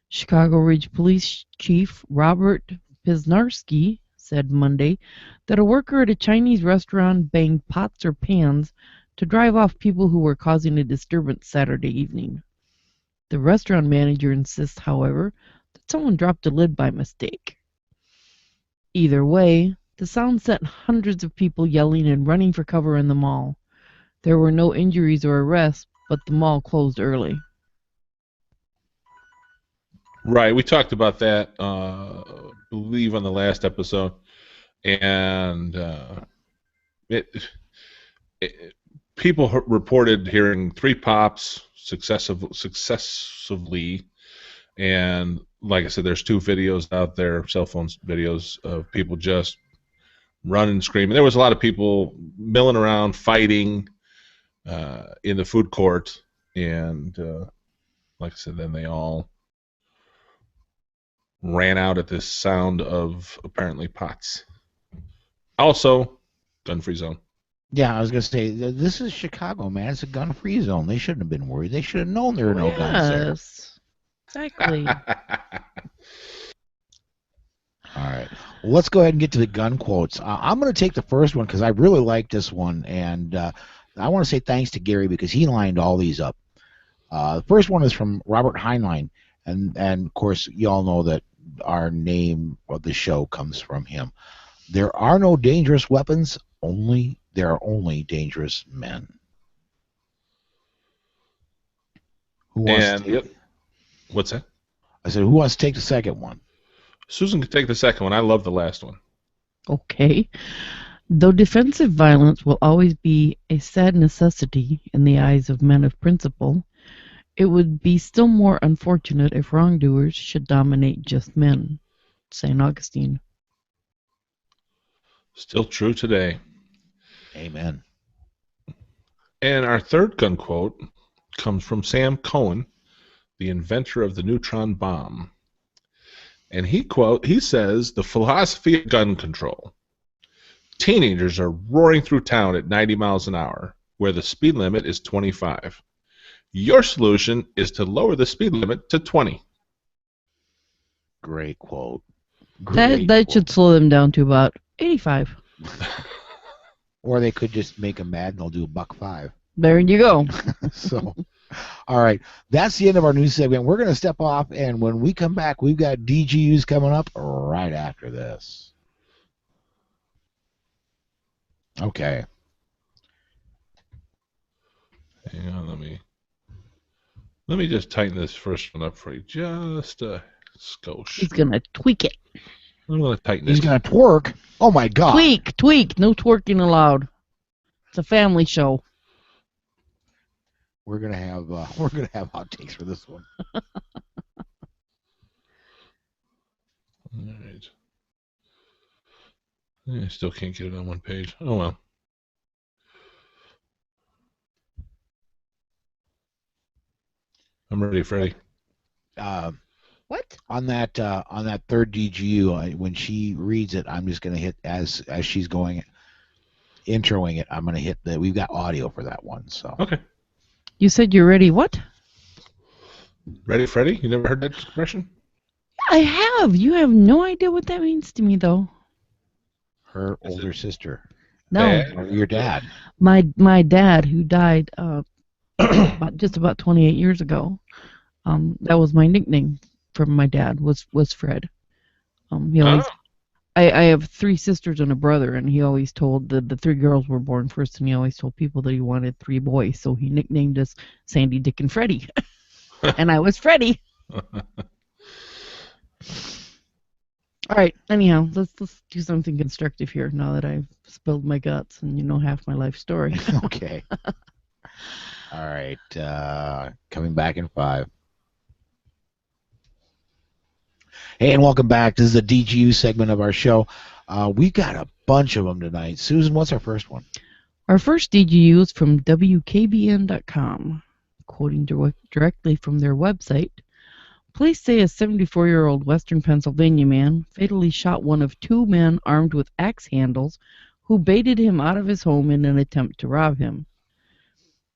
[SPEAKER 2] Chicago Ridge Police Chief Robert Pisnarski said Monday that a worker at a Chinese restaurant banged pots or pans to drive off people who were causing a disturbance Saturday evening. The restaurant manager insists, however, that someone dropped a lid by mistake. Either way, the sound set hundreds of people yelling and running for cover in the mall. There were no injuries or arrests, but the mall closed early.
[SPEAKER 3] Right, we talked about that, I believe, on the last episode, and people reported hearing 3 pops successively, and like I said, there's 2 videos out there, cell phone videos of people just running, screaming. There was a lot of people milling around, fighting in the food court, and like I said, then they all ran out at this sound of apparently pots. Also, gun-free zone.
[SPEAKER 1] Yeah, I was going to say, this is Chicago, man. It's a gun-free zone. They shouldn't have been worried. They should have known there were no guns there.
[SPEAKER 2] Yes, exactly.
[SPEAKER 1] All right. Well, let's go ahead and get to the gun quotes. I'm going to take the first one because I really like this one, and I want to say thanks to Gary because he lined all these up. The first one is from Robert Heinlein, and of course, you all know that our name of the show comes from him. There are no dangerous weapons, there are only dangerous men. Who wants to take
[SPEAKER 3] What's that?
[SPEAKER 1] I said, who wants to take the second one?
[SPEAKER 3] Susan can take the second one. I love the last one.
[SPEAKER 2] Okay. Though defensive violence will always be a sad necessity in the eyes of men of principle, it would be still more unfortunate if wrongdoers should dominate just men. St. Augustine.
[SPEAKER 3] Still true today.
[SPEAKER 1] Amen.
[SPEAKER 3] And our third gun quote comes from Sam Cohen, the inventor of the neutron bomb. And he says, the philosophy of gun control. Teenagers are roaring through town at 90 miles an hour, where the speed limit is 25. Your solution is to lower the speed limit to 20.
[SPEAKER 1] Great quote.
[SPEAKER 2] That should slow them down to about 85.
[SPEAKER 1] Or they could just make them mad and they'll do $1.05.
[SPEAKER 2] There you go.
[SPEAKER 1] So, all right. That's the end of our news segment. We're going to step off, and when we come back, we've got DGUs coming up right after this. Okay.
[SPEAKER 3] Hang on, let me just tighten this first one up for you, just a skosh.
[SPEAKER 2] He's going to tweak it.
[SPEAKER 3] I'm going to tighten it.
[SPEAKER 1] He's going to twerk. Oh, my God.
[SPEAKER 2] Tweak. No twerking allowed. It's a family show.
[SPEAKER 1] We're gonna have hot takes for this one.
[SPEAKER 3] All right. I still can't get it on one page. Oh well. I'm ready, Freddie.
[SPEAKER 2] What?
[SPEAKER 1] On that third DGU, when she reads it, I'm just gonna hit as she's going introing it. I'm gonna hit the. We've got audio for that one, so.
[SPEAKER 3] Okay.
[SPEAKER 2] You said you're ready. What?
[SPEAKER 3] Ready, Freddie? You never heard that expression?
[SPEAKER 2] I have. You have no idea what that means to me, though.
[SPEAKER 1] Her older sister.
[SPEAKER 2] No.
[SPEAKER 1] Or your dad.
[SPEAKER 2] My dad, who died just about 28 years ago. That was my nickname from my dad. Was Fred. He always. I have 3 sisters and a brother, and he always told the 3 girls were born first, and he always told people that he wanted 3 boys, so he nicknamed us Sandy, Dick, and Freddie. And I was Freddie. All right. Anyhow, let's do something constructive here. Now that I've spilled my guts and you know half my life story.
[SPEAKER 1] Okay. All right. Coming back in 5. Hey, and welcome back. This is the DGU segment of our show. We got a bunch of them tonight. Susan, what's our first one?
[SPEAKER 2] Our first DGU is from WKBN.com. Quoting directly from their website, police say a 74-year-old Western Pennsylvania man fatally shot one of 2 men armed with axe handles who baited him out of his home in an attempt to rob him.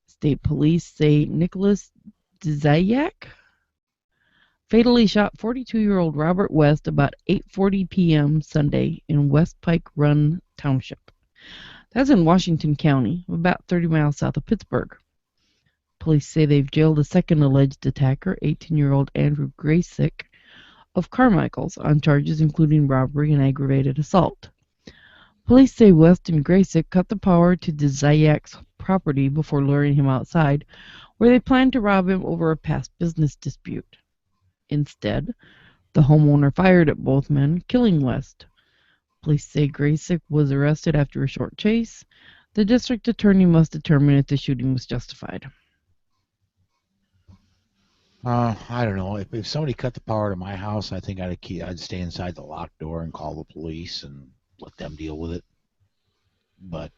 [SPEAKER 2] State police say Nicholas Dziak, fatally shot 42-year-old Robert West about 8:40 p.m. Sunday in West Pike Run Township. That's in Washington County, about 30 miles south of Pittsburgh. Police say they've jailed a second alleged attacker, 18-year-old Andrew Graysick of Carmichael's, on charges including robbery and aggravated assault. Police say West and Graysick cut the power to the Zayak's property before luring him outside, where they planned to rob him over a past business dispute. Instead, the homeowner fired at both men, killing West. Police say Graysick was arrested after a short chase. The district attorney must determine if the shooting was justified.
[SPEAKER 1] I don't know. If somebody cut the power to my house, I think I'd stay inside the locked door and call the police and let them deal with it. But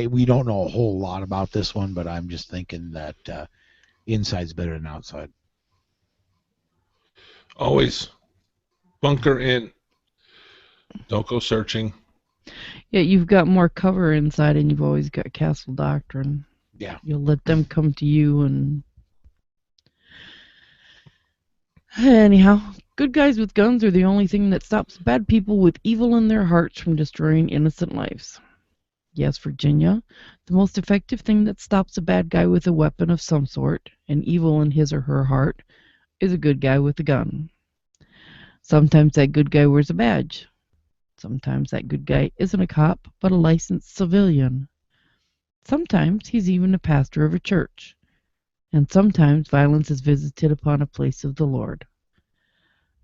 [SPEAKER 1] we don't know a whole lot about this one, but I'm just thinking that inside's better than outside.
[SPEAKER 3] Always bunker in. Don't go searching.
[SPEAKER 2] Yeah, you've got more cover inside, and you've always got castle doctrine.
[SPEAKER 1] Yeah.
[SPEAKER 2] You'll let them come to you, and anyhow, good guys with guns are the only thing that stops bad people with evil in their hearts from destroying innocent lives. Yes, Virginia, the most effective thing that stops a bad guy with a weapon of some sort, and evil in his or her heart, is a good guy with a gun. Sometimes that good guy wears a badge. Sometimes that good guy isn't a cop, but a licensed civilian. Sometimes he's even a pastor of a church. And sometimes violence is visited upon a place of the Lord.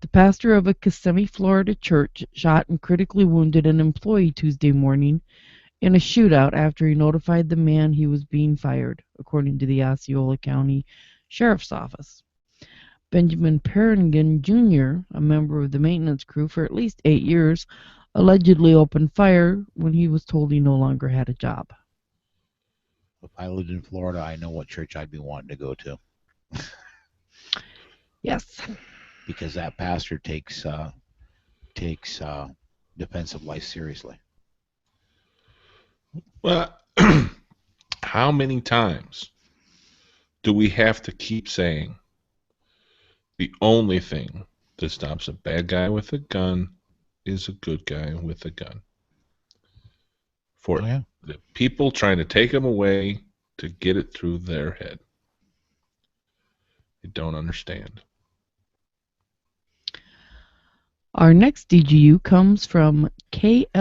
[SPEAKER 2] The pastor of a Kissimmee, Florida church shot and critically wounded an employee Tuesday morning in a shootout after he notified the man he was being fired, according to the Osceola County Sheriff's Office. Benjamin Perrigan, Jr., a member of the maintenance crew for at least 8 years, allegedly opened fire when he was told he no longer had a job.
[SPEAKER 1] If I lived in Florida, I know what church I'd be wanting to go to.
[SPEAKER 2] Yes.
[SPEAKER 1] Because that pastor takes defensive life seriously.
[SPEAKER 3] Well, how many times do we have to keep saying the only thing that stops a bad guy with a gun is a good guy with a gun? For the people trying to take them away to get it through their head. I don't understand.
[SPEAKER 2] Our next DGU comes from KLFY.com.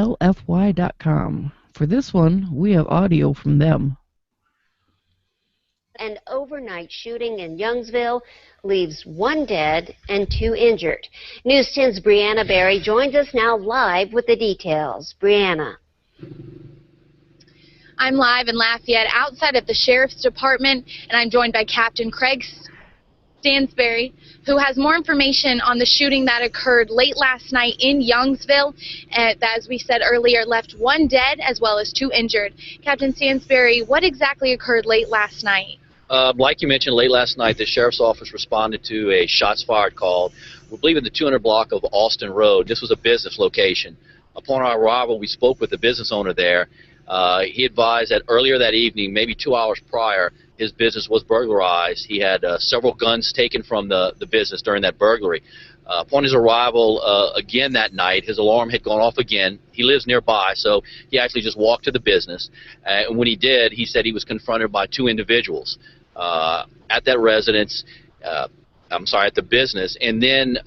[SPEAKER 2] For this one, we have audio from them.
[SPEAKER 4] An overnight shooting in Youngsville leaves 1 dead and 2 injured. News 10's Brianna Berry joins us now live with the details. Brianna.
[SPEAKER 5] I'm live in Lafayette outside of the Sheriff's Department, and I'm joined by Captain Craig Stansberry, who has more information on the shooting that occurred late last night in Youngsville. As we said earlier, left 1 dead as well as 2 injured. Captain Stansberry, what exactly occurred late last night?
[SPEAKER 6] Like you mentioned, late last night, the Sheriff's Office responded to a shots fired call. We believe in the 200 block of Austin Road. This was a business location. Upon our arrival, we spoke with the business owner there. He advised that earlier that evening, maybe 2 hours prior, his business was burglarized. He had several guns taken from the business during that burglary. Upon his arrival again that night, his alarm had gone off again. He lives nearby, so he actually just walked to the business. And when he did, he said he was confronted by 2 individuals at that residence, at the business. And then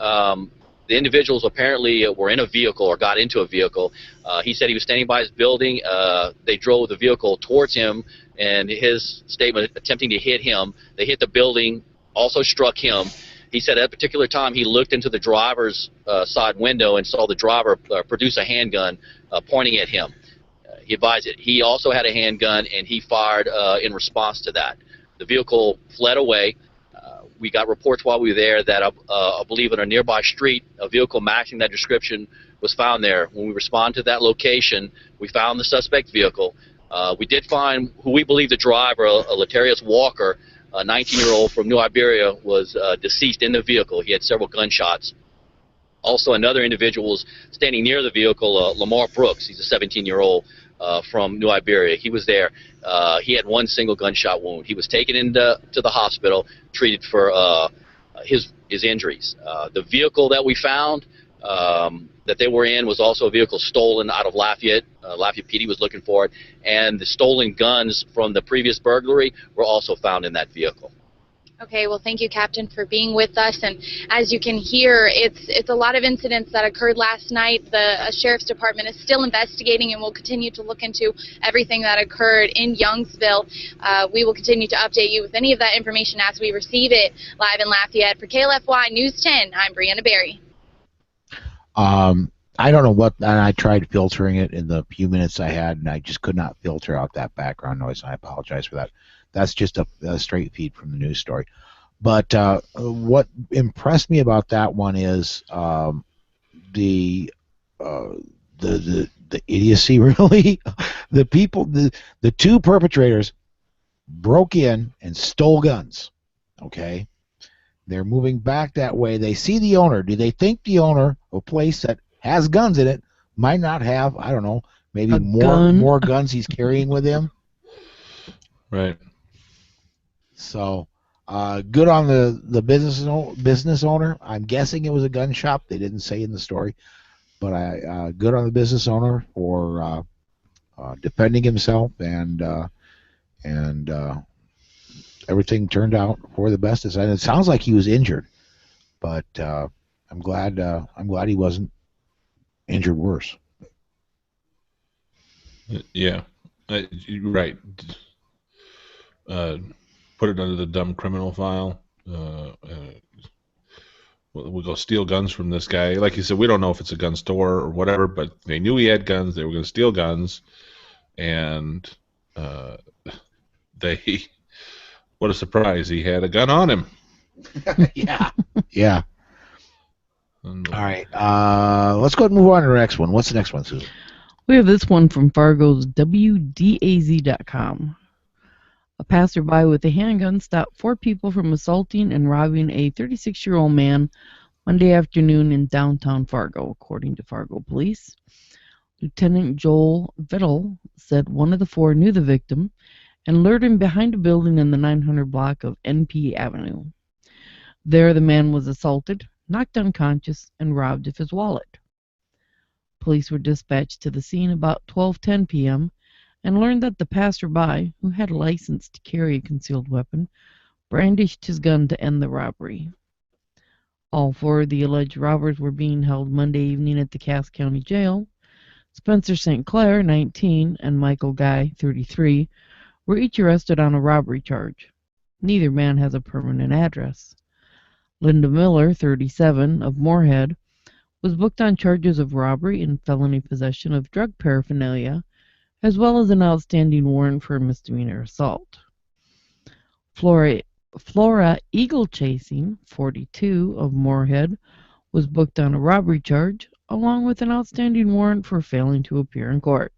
[SPEAKER 6] the individuals apparently were in a vehicle or got into a vehicle. He said he was standing by his building. They drove the vehicle towards him, and his statement, attempting to hit him. They hit the building, also struck him. He said at a particular time he looked into the driver's side window and saw the driver produce a handgun pointing at him. He advised it. He also had a handgun, and he fired in response to that. The vehicle fled away. We got reports while we were there that I believe in a nearby street, a vehicle matching that description was found there. When we responded to that location, we found the suspect vehicle. We did find who we believe the driver, Latarius Walker, a 19-year-old from New Iberia, was deceased in the vehicle. He had several gunshots. Also, another individual was standing near the vehicle, Lamar Brooks. He's a 17-year-old from New Iberia. He was there. He had 1 single gunshot wound. He was taken into the hospital, treated for his injuries. The vehicle that we found that they were in was also a vehicle stolen out of Lafayette. Lafayette PD was looking for it, and the stolen guns from the previous burglary were also found in that vehicle.
[SPEAKER 5] Okay, well, thank you, Captain, for being with us. And as you can hear, it's a lot of incidents that occurred last night. The Sheriff's Department is still investigating and will continue to look into everything that occurred in Youngsville. We will continue to update you with any of that information as we receive it live in Lafayette. For KLFY News 10, I'm Brianna Berry.
[SPEAKER 1] I don't know what, and I tried filtering it in the few minutes I had, and I just could not filter out that background noise, and I apologize for that. That's just a straight feed from the news story. But what impressed me about that one is the idiocy, really. The people, the two perpetrators broke in and stole guns. Okay, they're moving back that way. They see the owner. Do they think the owner of a place that has guns in it might not have, I don't know, maybe more guns he's carrying with him?
[SPEAKER 3] Right.
[SPEAKER 1] So, good on the business owner. I'm guessing it was a gun shop. They didn't say in the story, but good on the business owner for defending himself, and everything turned out for the best. And it sounds like he was injured, but I'm glad he wasn't injured worse.
[SPEAKER 3] Yeah, you're right. Put it under the dumb criminal file. We'll go steal guns from this guy. Like you said, we don't know if it's a gun store or whatever, but they knew he had guns. They were going to steal guns, and what a surprise! He had a gun on him.
[SPEAKER 1] Yeah. All right. Let's go ahead and move on to the next one. What's the next one, Susan?
[SPEAKER 2] We have this one from Fargo's WDAZ.com. A passerby with a handgun stopped 4 people from assaulting and robbing a 36-year-old man Monday afternoon in downtown Fargo, according to Fargo police. Lieutenant Joel Vittle said one of the 4 knew the victim and lured him behind a building in the 900 block of NP Avenue. There, the man was assaulted, knocked unconscious, and robbed of his wallet. Police were dispatched to the scene about 12:10 p.m. and learned that the passerby, who had a license to carry a concealed weapon, brandished his gun to end the robbery. All 4 of the alleged robbers were being held Monday evening at the Cass County Jail. Spencer St. Clair, 19, and Michael Guy, 33, were each arrested on a robbery charge. Neither man has a permanent address. Linda Miller, 37, of Moorhead, was booked on charges of robbery and felony possession of drug paraphernalia, as well as an outstanding warrant for a misdemeanor assault. Flora Eagle Chasing, 42, of Moorhead, was booked on a robbery charge, along with an outstanding warrant for failing to appear in court.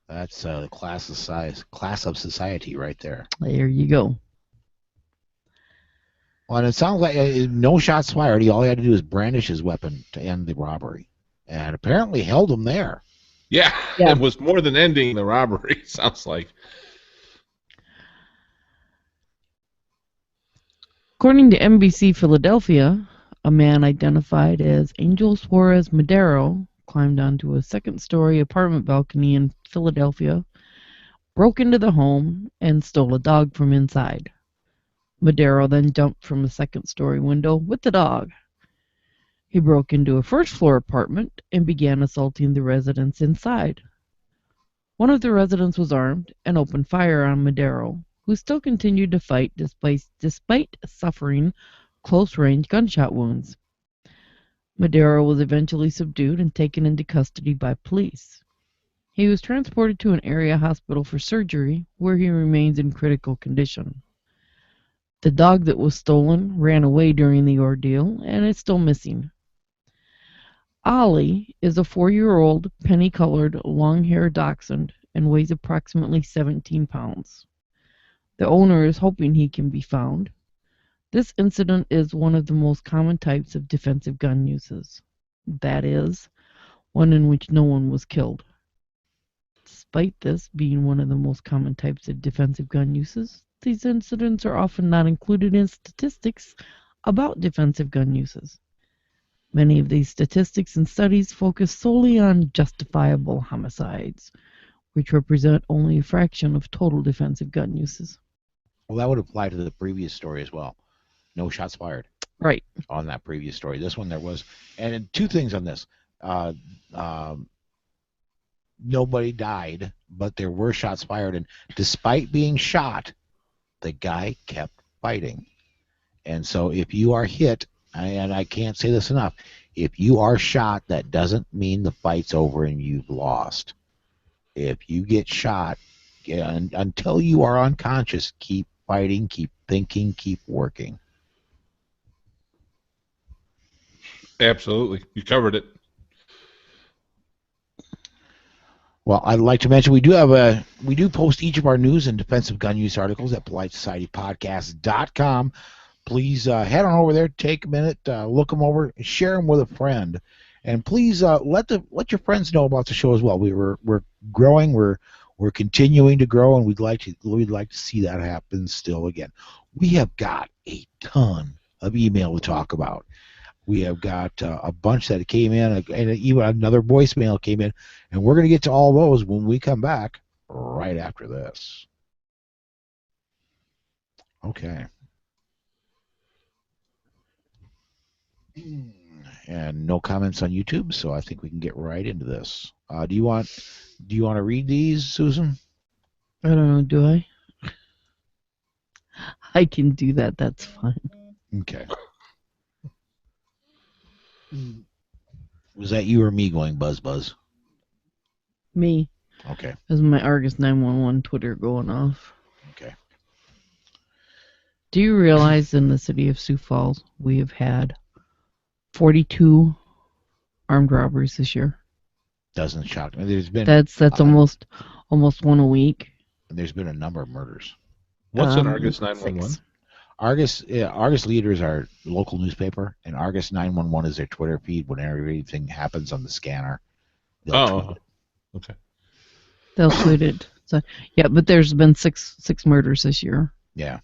[SPEAKER 1] That's the class of society right there.
[SPEAKER 2] There you go.
[SPEAKER 1] Well, and it sounds like no shots fired. All he had to do was brandish his weapon to end the robbery, and apparently held him there.
[SPEAKER 3] Yeah, it was more than ending the robbery, sounds like.
[SPEAKER 2] According to NBC Philadelphia, a man identified as Angel Suarez Madero climbed onto a second-story apartment balcony in Philadelphia, broke into the home, and stole a dog from inside. Madero then jumped from a second-story window with the dog. He broke into a first-floor apartment and began assaulting the residents inside. One of the residents was armed and opened fire on Madero, who still continued to fight despite suffering close-range gunshot wounds. Madero was eventually subdued and taken into custody by police. He was transported to an area hospital for surgery, where he remains in critical condition. The dog that was stolen ran away during the ordeal and is still missing. Ollie is a 4-year-old penny-colored long-haired dachshund and weighs approximately 17 pounds. The owner is hoping he can be found. This incident is one of the most common types of defensive gun uses. That is, one in which no one was killed. Despite this being one of the most common types of defensive gun uses, these incidents are often not included in statistics about defensive gun uses. Many of these statistics and studies focus solely on justifiable homicides, which represent only a fraction of total defensive gun uses.
[SPEAKER 1] Well, that would apply to the previous story as well. No shots fired.
[SPEAKER 2] Right.
[SPEAKER 1] On that previous story. This one there was. And two things on this. Nobody died, but there were shots fired. And despite being shot, the guy kept fighting. And so if you are hit, and I can't say this enough, if you are shot, that doesn't mean the fight's over and you've lost. If you get shot, until you are unconscious, keep fighting, keep thinking, keep working.
[SPEAKER 3] Absolutely. You covered it.
[SPEAKER 1] Well, I'd like to mention we do post each of our news and defensive gun use articles at PoliteSocietyPodcast.com. Please head on over there, take a minute, look them over, share them with a friend, and please let your friends know about the show as well. We're growing, we're continuing to grow, and we'd like to see that happen still again. We have got a ton of email to talk about. We have got a bunch that came in, and even another voicemail came in, and we're going to get to all those when we come back right after this. Okay. And no comments on YouTube, so I think we can get right into this. Do you want to read these, Susan?
[SPEAKER 2] I don't know, do I? I can do that, that's fine.
[SPEAKER 1] Okay. Was that you or me going buzz buzz?
[SPEAKER 2] Me.
[SPEAKER 1] Okay.
[SPEAKER 2] That's my Argus 911 Twitter going off.
[SPEAKER 1] Okay.
[SPEAKER 2] Do you realize in the city of Sioux Falls we have had 42 armed robberies this year?
[SPEAKER 1] Doesn't shock me. There's been
[SPEAKER 2] that's almost one a week.
[SPEAKER 1] There's been a number of murders.
[SPEAKER 3] What's an Argus 911?
[SPEAKER 1] Argus Leader is our local newspaper, and Argus 911 is their Twitter feed. Whenever anything happens on the scanner, they'll tweet it.
[SPEAKER 3] Okay.
[SPEAKER 2] They'll tweet it. So yeah, but there's been six murders this year.
[SPEAKER 1] Yeah.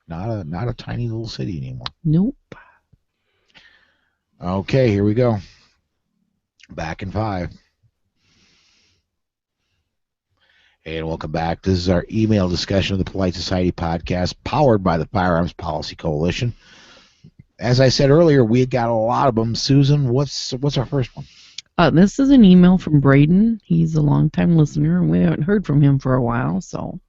[SPEAKER 1] Not a tiny little city anymore.
[SPEAKER 2] Nope.
[SPEAKER 1] Okay, here we go. Back in 5. And welcome back. This is our email discussion of the Polite Society podcast, powered by the Firearms Policy Coalition. As I said earlier, we had got a lot of them. Susan, what's our first one?
[SPEAKER 2] This is an email from Braden. He's a longtime listener, and we haven't heard from him for a while. So,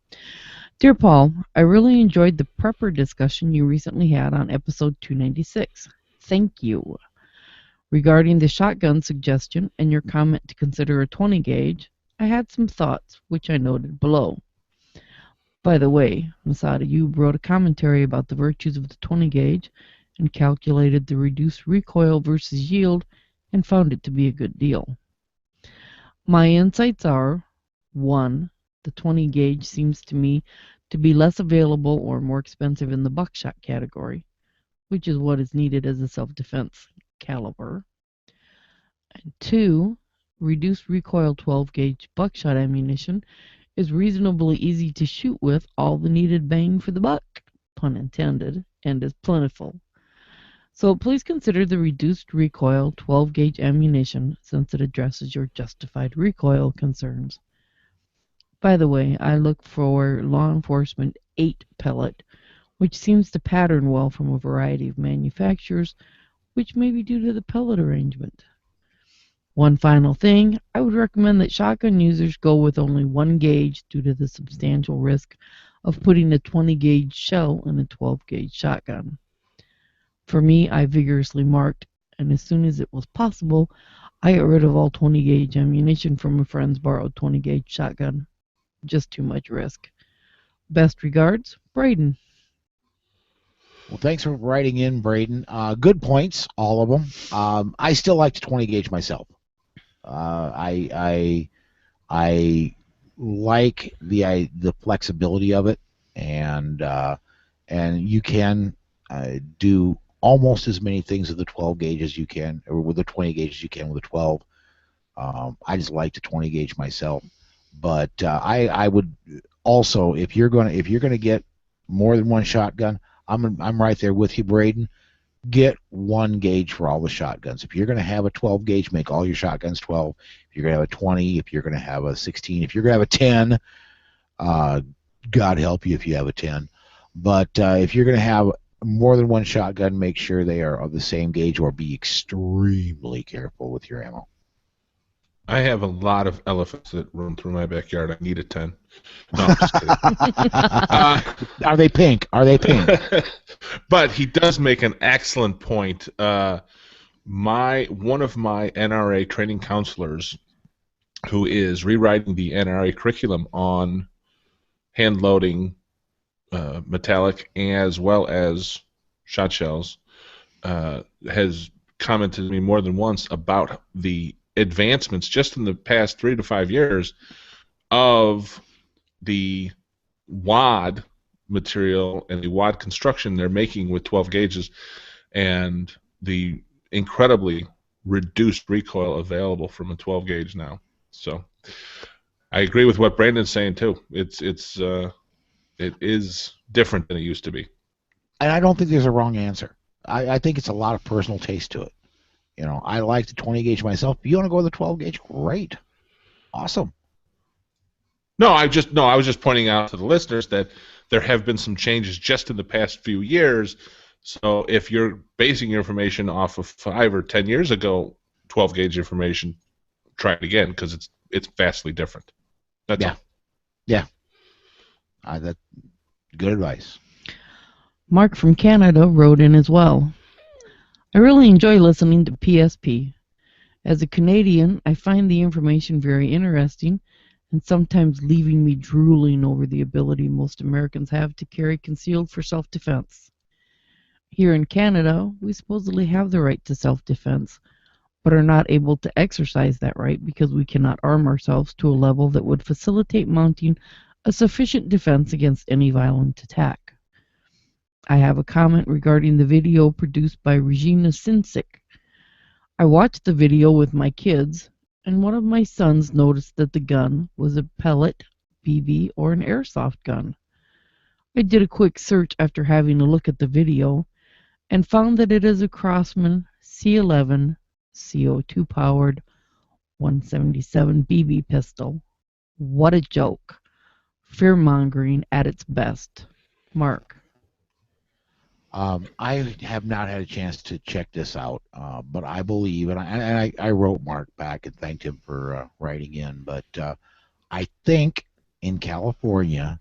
[SPEAKER 2] dear Paul, I really enjoyed the prepper discussion you recently had on episode 296. Thank you. Regarding the shotgun suggestion and your comment to consider a 20 gauge, I had some thoughts, which I noted below. By the way, Masada, you wrote a commentary about the virtues of the 20 gauge and calculated the reduced recoil versus yield and found it to be a good deal. My insights are, 1, the 20 gauge seems to me to be less available or more expensive in the buckshot category, which is what is needed as a self-defense caliber. And 2, reduced recoil 12 gauge buckshot ammunition is reasonably easy to shoot with all the needed bang for the buck, pun intended, and is plentiful. So please consider the reduced recoil 12 gauge ammunition since it addresses your justified recoil concerns. By the way, I look for law enforcement 8 pellet, which seems to pattern well from a variety of manufacturers, which may be due to the pellet arrangement. One final thing, I would recommend that shotgun users go with only 1 gauge due to the substantial risk of putting a 20 gauge shell in a 12 gauge shotgun. For me, I vigorously marked, and as soon as it was possible, I got rid of all 20 gauge ammunition from a friend's borrowed 20 gauge shotgun. Just too much risk. Best regards, Braden.
[SPEAKER 1] Well, thanks for writing in, Braden. Good points, all of them. I still like to 20 gauge myself. I like the flexibility of it, and you can do almost as many things with the 12 gauge as you can, or with the 20 gauge as you can with the 12. I just like to 20 gauge myself, but I would also, if you're gonna get more than one shotgun, I'm right there with you, Braden. Get one gauge for all the shotguns. If you're going to have a 12 gauge, make all your shotguns 12. If you're going to have a 20, if you're going to have a 16, if you're going to have a 10, God help you if you have a 10. But if you're going to have more than one shotgun, make sure they are of the same gauge, or be extremely careful with your ammo.
[SPEAKER 3] I have a lot of elephants that roam through my backyard. I need a 10. No, I'm just kidding.
[SPEAKER 1] Are they pink? Are they pink?
[SPEAKER 3] But he does make an excellent point. One of my NRA training counselors, who is rewriting the NRA curriculum on hand loading metallic as well as shot shells, has commented to me more than once about the advancements just in the past 3 to 5 years of the wad material and the wad construction they're making with 12 gauges, and the incredibly reduced recoil available from a 12 gauge now. So I agree with what Brandon's saying too. It is different than it used to be.
[SPEAKER 1] And I don't think there's a wrong answer. I think it's a lot of personal taste to it. You know, I like the 20 gauge myself. If you want to go with the 12 gauge, great, awesome.
[SPEAKER 3] No, I was just pointing out to the listeners that there have been some changes just in the past few years. So if you're basing your information off of 5 or 10 years ago 12 gauge information, try it again, because it's vastly different. That's all.
[SPEAKER 1] Yeah. That's good advice.
[SPEAKER 2] Mark from Canada wrote in as well. I really enjoy listening to PSP. As a Canadian, I find the information very interesting and sometimes leaving me drooling over the ability most Americans have to carry concealed for self-defense. Here in Canada, we supposedly have the right to self-defense, but are not able to exercise that right because we cannot arm ourselves to a level that would facilitate mounting a sufficient defense against any violent attack. I have a comment regarding the video produced by Regina Sinsick. I watched the video with my kids, and one of my sons noticed that the gun was a pellet, BB, or an airsoft gun. I did a quick search after having a look at the video and found that it is a Crosman C11 CO2-powered 177 BB pistol. What a joke. Fear-mongering at its best. Mark.
[SPEAKER 1] I have not had a chance to check this out, but I believe, and I wrote Mark back and thanked him for writing in, but I think in California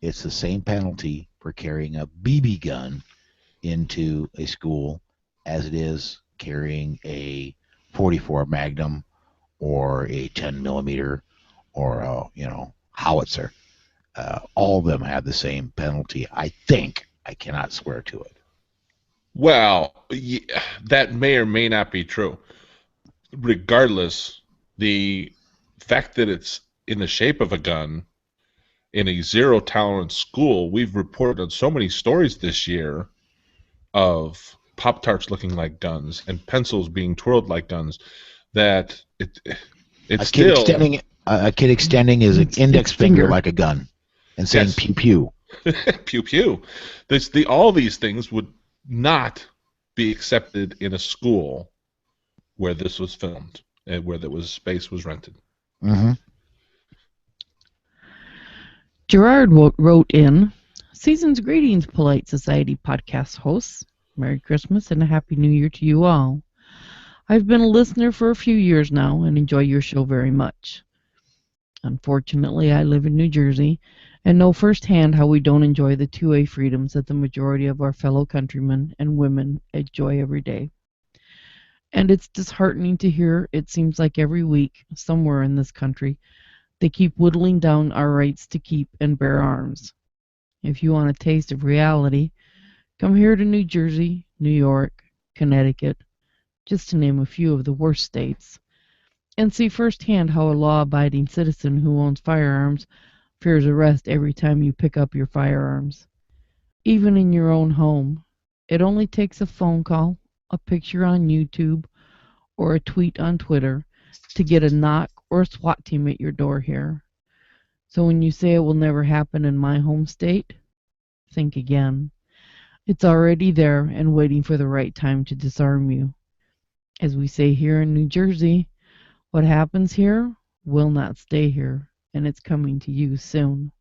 [SPEAKER 1] it's the same penalty for carrying a BB gun into a school as it is carrying a .44 Magnum or a 10 millimeter or a howitzer. All of them have the same penalty, I think. I cannot swear to it.
[SPEAKER 3] Well, that may or may not be true. Regardless, the fact that it's in the shape of a gun in a zero-tolerance school, we've reported on so many stories this year of Pop-Tarts looking like guns and pencils being twirled like guns, that it's
[SPEAKER 1] a kid extending his index finger like a gun and saying
[SPEAKER 3] yes.
[SPEAKER 1] pew pew.
[SPEAKER 3] Pew pew. All these things would not be accepted in a school where this was filmed and where space was rented.
[SPEAKER 1] Mm-hmm.
[SPEAKER 2] Gerard wrote in, Season's greetings, Polite Society podcast hosts. Merry Christmas and a Happy New Year to you all. I've been a listener for a few years now and enjoy your show very much. Unfortunately, I live in New Jersey and know firsthand how we don't enjoy the 2A freedoms that the majority of our fellow countrymen and women enjoy every day. And it's disheartening to hear it seems like every week, somewhere in this country, they keep whittling down our rights to keep and bear arms. If you want a taste of reality, come here to New Jersey, New York, Connecticut, just to name a few of the worst states, and see firsthand how a law-abiding citizen who owns firearms fears arrest every time you pick up your firearms. Even in your own home, it only takes a phone call, a picture on YouTube, or a tweet on Twitter to get a knock or a SWAT team at your door here. So when you say it will never happen in my home state, think again. It's already there and waiting for the right time to disarm you. As we say here in New Jersey, what happens here will not stay here, and it's coming to you soon.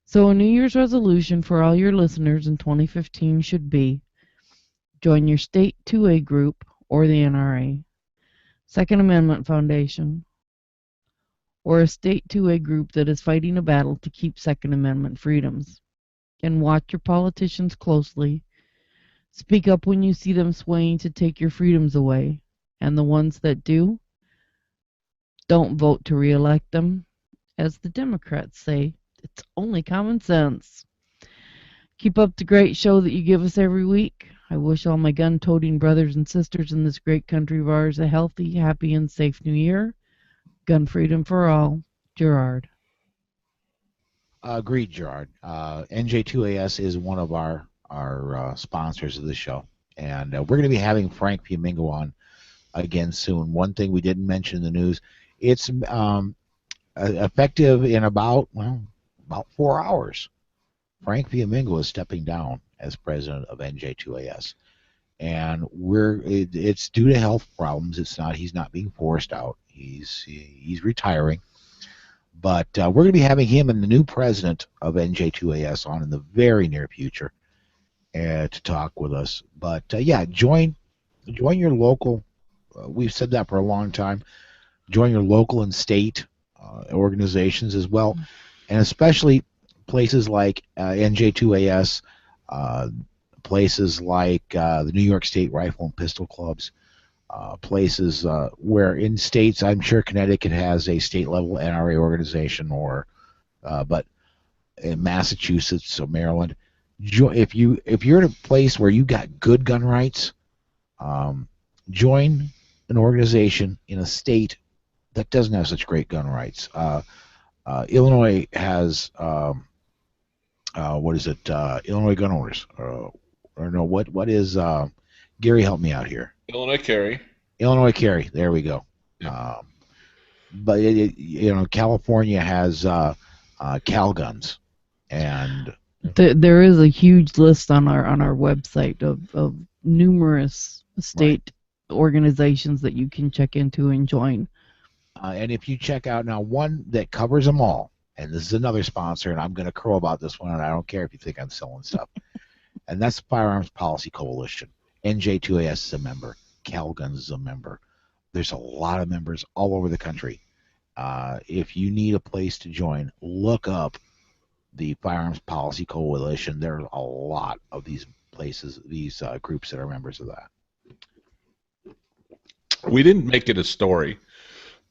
[SPEAKER 2] So a New Year's resolution for all your listeners in 2015 should be join your state 2A group or the NRA, Second Amendment Foundation, or a state 2A group that is fighting a battle to keep Second Amendment freedoms. And watch your politicians closely. Speak up when you see them swaying to take your freedoms away. And the ones that do, don't vote to re-elect them. As the Democrats say, it's only common sense. Keep up the great show that you give us every week. I wish all my gun-toting brothers and sisters in this great country of ours a healthy, happy, and safe new year. Gun freedom for all. Gerard.
[SPEAKER 1] Agreed, Gerard. NJ2AS is one of our sponsors of the show, and we're going to be having Frank Piamingo on again soon. One thing we didn't mention in the news, it's effective in about 4 hours. Frank Piamingo is stepping down as president of NJ2AS, and it's due to health problems. He's not being forced out. He's retiring. But we're going to be having him and the new president of NJ2AS on in the very near future to talk with us. But yeah, join your local. We've said that for a long time. Join your local and state organizations as well, and especially places like NJ2AS, places like the New York State Rifle and Pistol Clubs. Places where in states, I'm sure Connecticut has a state-level NRA organization, but in Massachusetts or Maryland, if you're in a place where you got good gun rights, join an organization in a state that doesn't have such great gun rights. Illinois has Illinois Gun Owners, or no? What is Gary? Help me out here.
[SPEAKER 3] Illinois Carry.
[SPEAKER 1] Illinois Carry. There we go.
[SPEAKER 3] Yeah.
[SPEAKER 1] But California has Cal Guns, and
[SPEAKER 2] there is a huge list on our website of numerous state organizations that you can check into and join.
[SPEAKER 1] And if you check out now one that covers them all, and this is another sponsor, and I'm going to crow about this one, and I don't care if you think I'm selling stuff, and that's the Firearms Policy Coalition. NJ2AS is a member. Cal Guns is a member. There's a lot of members all over the country. If you need a place to join, look up the Firearms Policy Coalition. There are a lot of these places, these groups that are members of that.
[SPEAKER 3] We didn't make it a story,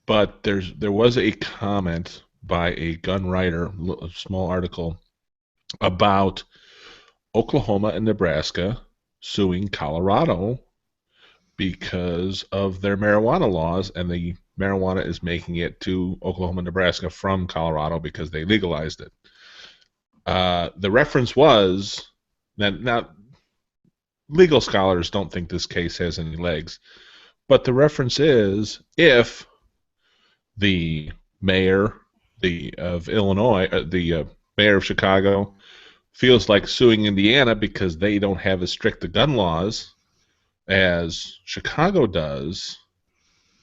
[SPEAKER 3] but there was a comment by a gun writer, a small article, about Oklahoma and Nebraska suing Colorado because of their marijuana laws, and the marijuana is making it to Oklahoma and Nebraska from Colorado because they legalized it. The reference was that now legal scholars don't think this case has any legs, but the reference is if the mayor of Illinois, the mayor of Chicago, feels like suing Indiana because they don't have as strict the gun laws as Chicago does,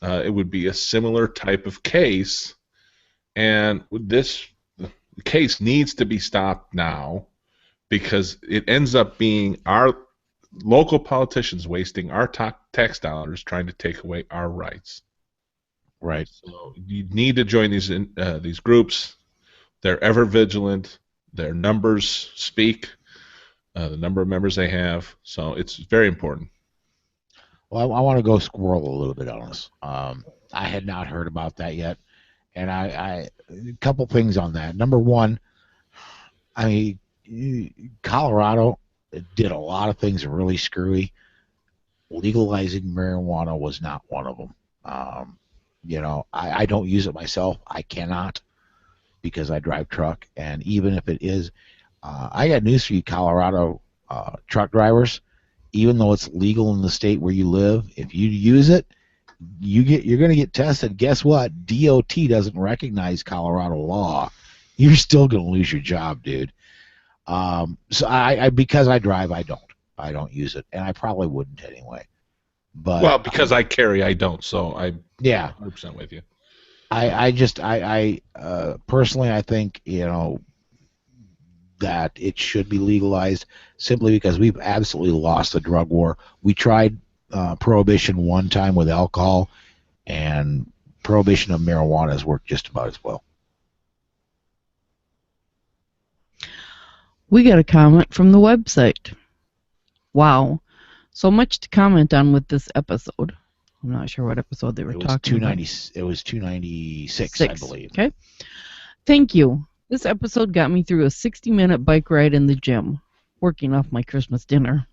[SPEAKER 3] it would be a similar type of case, and this case needs to be stopped now because it ends up being our local politicians wasting our tax dollars trying to take away our rights.
[SPEAKER 1] Right.
[SPEAKER 3] So you need to join these groups. They're ever vigilant. Their numbers speak, the number of members they have. So it's very important.
[SPEAKER 1] Well, I want to go squirrel a little bit on this. I had not heard about that yet, and a couple things on that. Number one, I mean, Colorado did a lot of things really screwy. Legalizing marijuana was not one of them. I don't use it myself. I cannot because I drive truck, and even if it is, I got news for you, Colorado truck drivers. Even though it's legal in the state where you live, if you use it, you're going to get tested. Guess what? DOT doesn't recognize Colorado law. you're still going to lose your job, dude. So I because I drive, I don't use it, and I probably wouldn't anyway. But
[SPEAKER 3] Well, because I carry, I don't. So I'm
[SPEAKER 1] yeah,
[SPEAKER 3] 100% with you.
[SPEAKER 1] I personally, I think, that it should be legalized simply because we've absolutely lost the drug war. We tried prohibition one time with alcohol, and prohibition of marijuana has worked just about as well.
[SPEAKER 2] We got a comment from the website. Wow. So much to comment on with this episode. I'm not sure what episode they were talking about.
[SPEAKER 1] It was 296, I believe.
[SPEAKER 2] Okay. Thank you. This episode got me through a 60-minute bike ride in the gym, working off my Christmas dinner.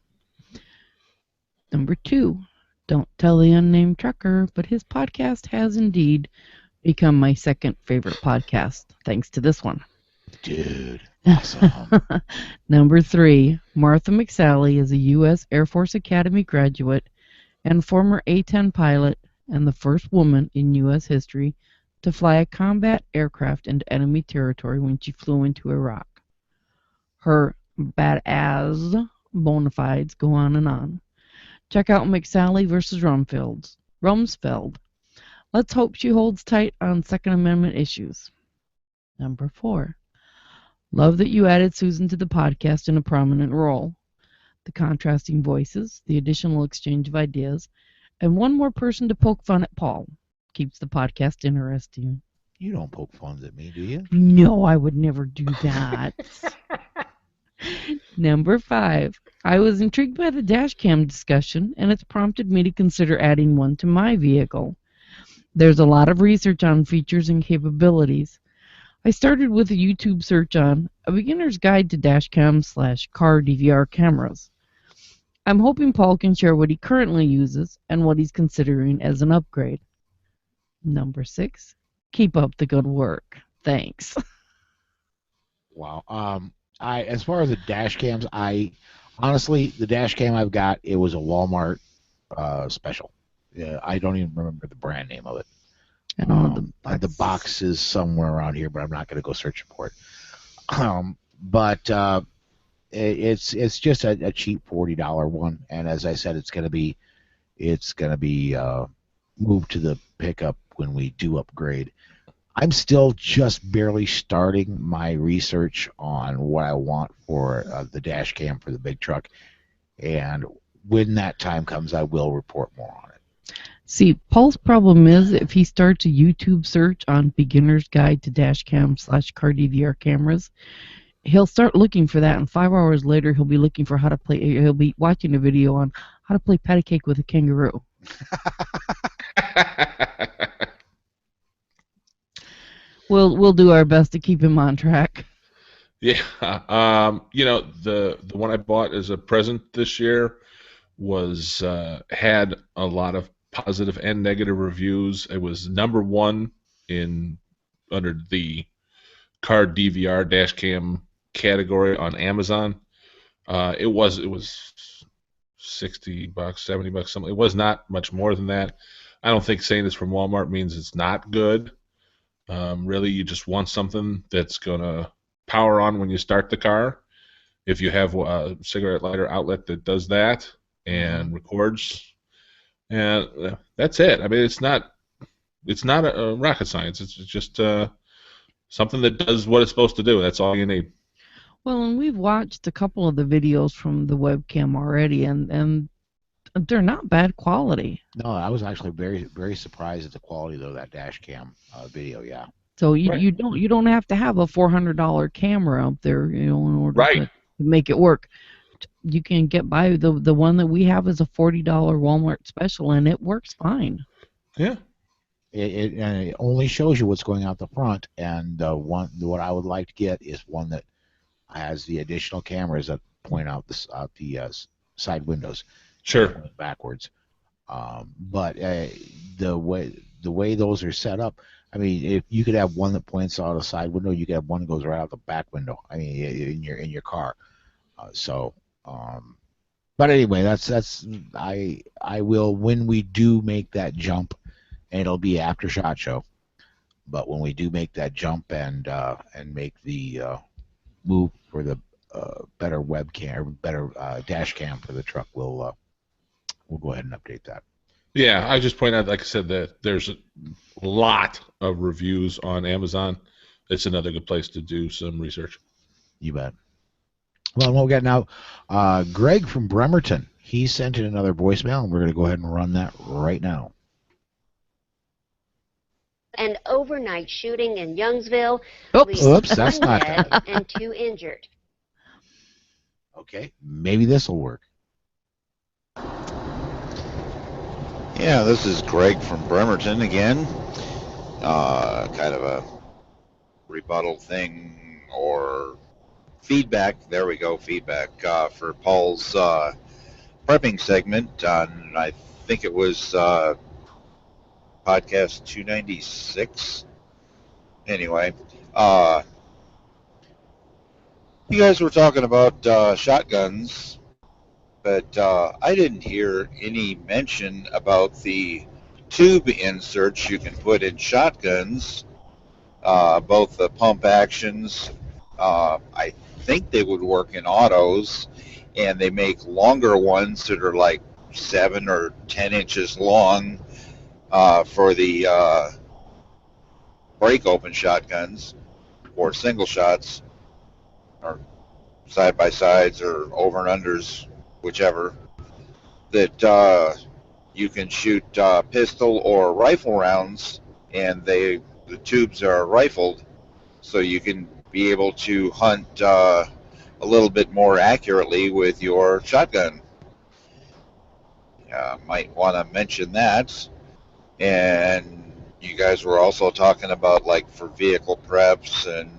[SPEAKER 2] Number 2. Don't tell the unnamed trucker, but his podcast has indeed become my second favorite podcast, thanks to this one.
[SPEAKER 1] Dude, awesome.
[SPEAKER 2] Number 3. Martha McSally is a U.S. Air Force Academy graduate and former A-10 pilot and the first woman in U.S. history to fly a combat aircraft into enemy territory when she flew into Iraq. Her badass bona fides go on and on. Check out McSally versus Rumsfeld. Let's hope she holds tight on Second Amendment issues. Number 4. Love that you added Susan to the podcast in a prominent role. The contrasting voices, the additional exchange of ideas, and one more person to poke fun at Paul. Keeps the podcast interesting.
[SPEAKER 1] You don't poke fun at me, do you?
[SPEAKER 2] No, I would never do that. Number 5. I was intrigued by the dash cam discussion, and it's prompted me to consider adding one to my vehicle. There's a lot of research on features and capabilities. I started with a YouTube search on A Beginner's Guide to Dashcam/Car DVR Cameras. I'm hoping Paul can share what he currently uses and what he's considering as an upgrade. Number 6. Keep up the good work. Thanks.
[SPEAKER 1] Wow. As far as the dash cams, honestly, the dash cam I've got, it was a Walmart special. Yeah, I don't even remember the brand name of it. The box is somewhere around here, but I'm not going to go searching for it. But it's just a cheap $40 one, and as I said, it's going to be moved to the pickup when we do upgrade. I'm still just barely starting my research on what I want for the dash cam for the big truck, and when that time comes, I will report more on it.
[SPEAKER 2] See, Paul's problem is if he starts a YouTube search on Beginner's Guide to Dashcam/Car DVR Cameras, he'll start looking for that, and 5 hours later he'll be looking for he'll be watching a video on how to play patty cake with a kangaroo. We'll do our best to keep him on track.
[SPEAKER 3] Yeah. The one I bought as a present this year was had a lot of positive and negative reviews. It was number 1 under the car DVR dash cam category on Amazon. It was $60, $70, something. It was not much more than that. I don't think saying it's from Walmart means it's not good. Really, you just want something that's gonna power on when you start the car. If you have a cigarette lighter outlet that does that and records. And that's it. I mean, it's not a rocket science. It's just something that does what it's supposed to do. That's all you need.
[SPEAKER 2] Well, and we've watched a couple of the videos from the webcam already, and they're not bad quality.
[SPEAKER 1] No, I was actually very, very surprised at the quality of that dash cam video. Yeah.
[SPEAKER 2] So you don't have to have a $400 camera up there, in order to make it work. You can get by the one that we have is a $40 Walmart special, and it works fine.
[SPEAKER 3] Yeah.
[SPEAKER 1] It only shows you what's going out the front, and what I would like to get is one that has the additional cameras that point out the side windows.
[SPEAKER 3] Sure.
[SPEAKER 1] Backwards. But the way those are set up, I mean, if you could have one that points out a side window, you could have one that goes right out the back window. I mean, in your car. But anyway, that's I will, when we do make that jump, and it'll be after SHOT Show. But when we do make that jump and make the move for the better webcam, or better dash cam for the truck, we'll go ahead and update that.
[SPEAKER 3] Yeah, I just point out, like I said, that there's a lot of reviews on Amazon. It's another good place to do some research.
[SPEAKER 1] You bet. Well, and what we got now, Greg from Bremerton, he sent in another voicemail, and we're going to go ahead and run that right now.
[SPEAKER 4] An overnight shooting in Youngsville.
[SPEAKER 2] Oops,
[SPEAKER 1] that's
[SPEAKER 4] one
[SPEAKER 1] not
[SPEAKER 4] dead
[SPEAKER 1] that.
[SPEAKER 4] and 2 injured.
[SPEAKER 1] Okay, maybe this will work.
[SPEAKER 7] Yeah, this is Greg from Bremerton again. Kind of a rebuttal thing or feedback. There we go, feedback for Paul's prepping segment on, I think it was podcast 296. Anyway, you guys were talking about shotguns, but I didn't hear any mention about the tube inserts you can put in shotguns, both the pump actions. I think they would work in autos, and they make longer ones that are like 7 or 10 inches long for the break open shotguns or single shots or side by sides or over and unders, whichever, that you can shoot pistol or rifle rounds, and the tubes are rifled, so you can be able to hunt a little bit more accurately with your shotgun. Might want to mention that. And you guys were also talking about, like, for vehicle preps and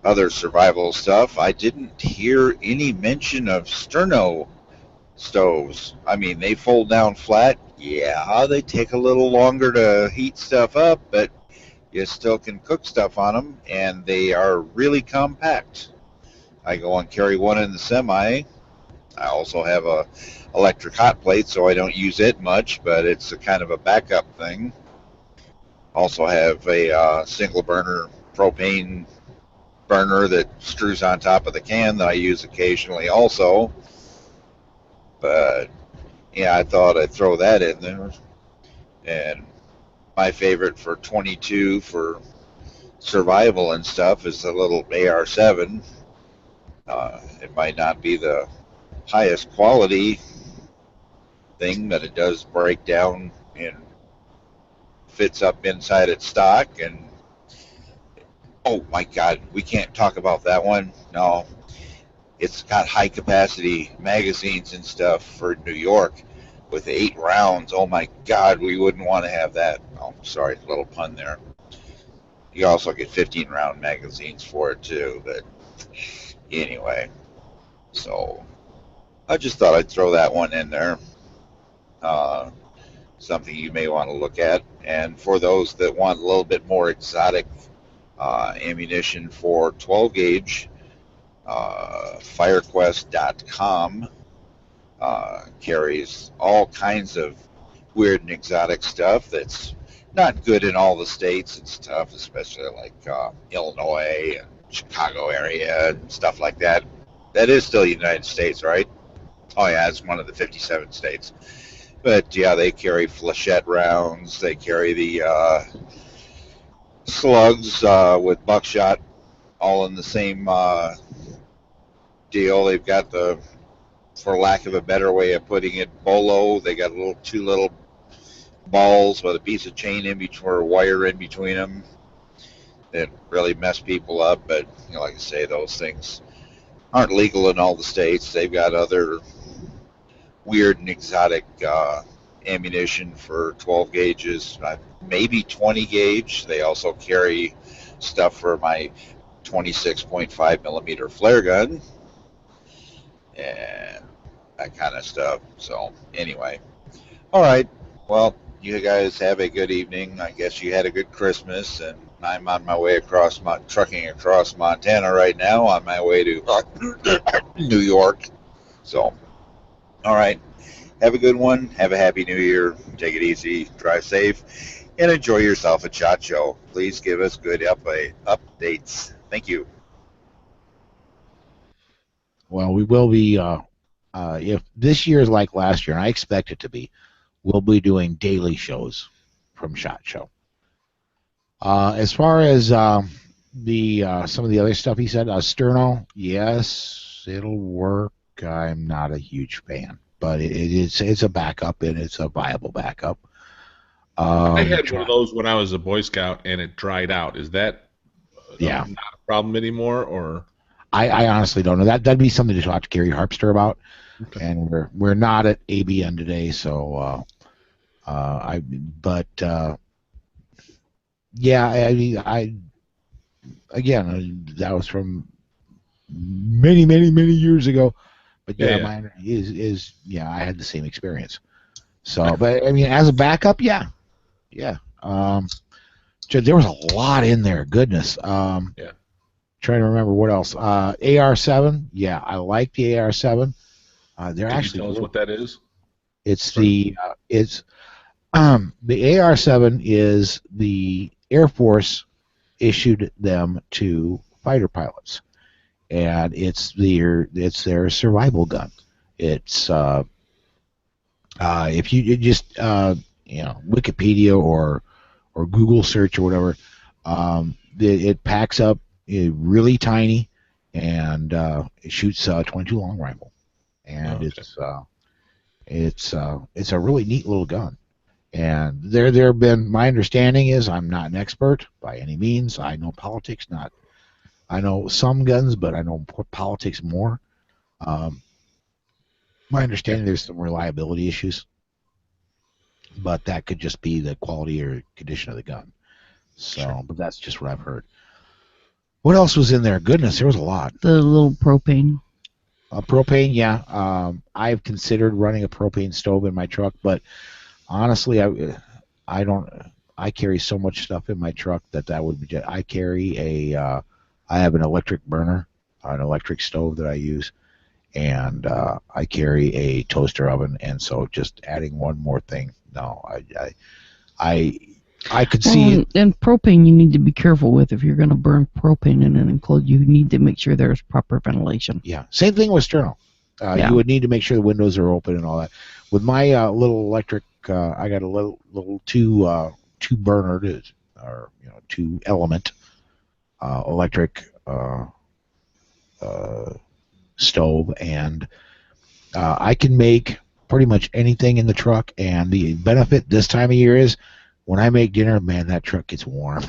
[SPEAKER 7] other survival stuff. I didn't hear any mention of sterno stoves. I mean, they fold down flat. Yeah, they take a little longer to heat stuff up, but you still can cook stuff on them, and they are really compact. I go and carry one in the semi. I also have a electric hot plate, so I don't use it much, but it's a kind of a backup thing. Also have a single burner propane burner that screws on top of the can that I use occasionally also. But yeah, I thought I'd throw that in there. And my favorite for 22 for survival and stuff is the little AR-7. It might not be the highest quality thing, but it does break down and fits up inside its stock. And oh my God, we can't talk about that one. No, it's got high capacity magazines and stuff for New York with 8 rounds. Oh my God, we wouldn't want to have that. Oh, sorry, little pun there. You also get 15 round magazines for it too, but anyway, so I just thought I'd throw that one in there. Something you may want to look at. And for those that want a little bit more exotic ammunition for 12 gauge, FireQuest.com carries all kinds of weird and exotic stuff that's not good in all the states and stuff, especially like Illinois and Chicago area and stuff like that. That is still the United States, right? Oh yeah, it's one of the 57 states. But yeah, they carry flechette rounds. They carry the slugs with buckshot, all in the same deal. They've got the, for lack of a better way of putting it, bolo. They got two little balls with a piece of chain in between, or wire in between them, that really mess people up. But you know, like I say, those things aren't legal in all the states. They've got other weird and exotic ammunition for 12 gauges, maybe 20 gauge. They also carry stuff for my 26.5 millimeter flare gun and that kind of stuff. So anyway, all right, well, you guys have a good evening. I guess you had a good Christmas, and I'm on my way across, trucking across Montana right now on my way to New York. So all right, have a good one. Have a happy new year. Take it easy. Drive safe. and enjoy yourself at SHOT Show. Please give us good updates. Thank you.
[SPEAKER 1] Well, we will be, if this year is like last year, and I expect it to be, we'll be doing daily shows from SHOT Show. As far as some of the other stuff he said, Sterno, yes, it'll work. I'm not a huge fan, but it's a backup, and it's a viable backup.
[SPEAKER 3] I had one of those when I was a Boy Scout, and it dried out. Is that not a problem anymore, or?
[SPEAKER 1] I honestly don't know. That'd be something to talk to Gary Harpster about.
[SPEAKER 3] Okay.
[SPEAKER 1] And we're not at ABN today, so yeah, I mean, that was from many years ago, but mine is I had the same experience. So, but I mean, as a backup, yeah. There was a lot in there. Goodness. Trying to remember what else. AR7, yeah, I like the AR7. They're
[SPEAKER 3] Can
[SPEAKER 1] actually
[SPEAKER 3] you tell us what that is?
[SPEAKER 1] It's the AR7 is the Air Force issued them to fighter pilots, and it's their survival gun. It's if you just Wikipedia or Google search or whatever, it packs up really tiny, and it shoots a .22 long rifle, and it's a really neat little gun. And there have been, my understanding is, I'm not an expert by any means. I know politics, I know some guns, but I know politics more. My understanding, there's some reliability issues, but that could just be the quality or condition of the gun. So, but that's just what I've heard. What else was in there? Goodness, there was a lot.
[SPEAKER 2] The little propane.
[SPEAKER 1] Propane, yeah. I've considered running a propane stove in my truck, but honestly, I don't. I carry so much stuff in my truck that would be. I carry I have an electric burner, an electric stove that I use, and I carry a toaster oven, and so just adding one more thing. No, I could see.
[SPEAKER 2] And propane, you need to be careful with. If you're going to burn propane in an enclosure, you need to make sure there's proper ventilation.
[SPEAKER 1] Yeah, same thing with sterno. You would need to make sure the windows are open and all that. With my little electric, I got a little two burner or two element electric stove, and I can make pretty much anything in the truck. And the benefit this time of year is, when I make dinner, man, that truck gets warm.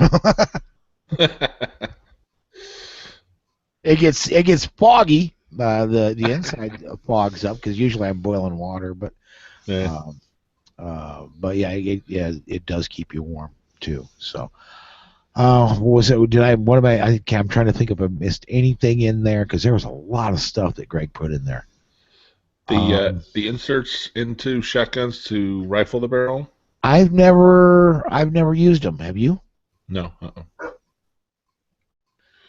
[SPEAKER 1] It gets foggy. The inside fogs up because usually I'm boiling water, but yeah, it does keep you warm too. So, what was it? I'm trying to think if I missed anything in there, because there was a lot of stuff that Greg put in there.
[SPEAKER 3] The inserts into shotguns to rifle the barrel.
[SPEAKER 1] I've never used them. Have you?
[SPEAKER 3] No.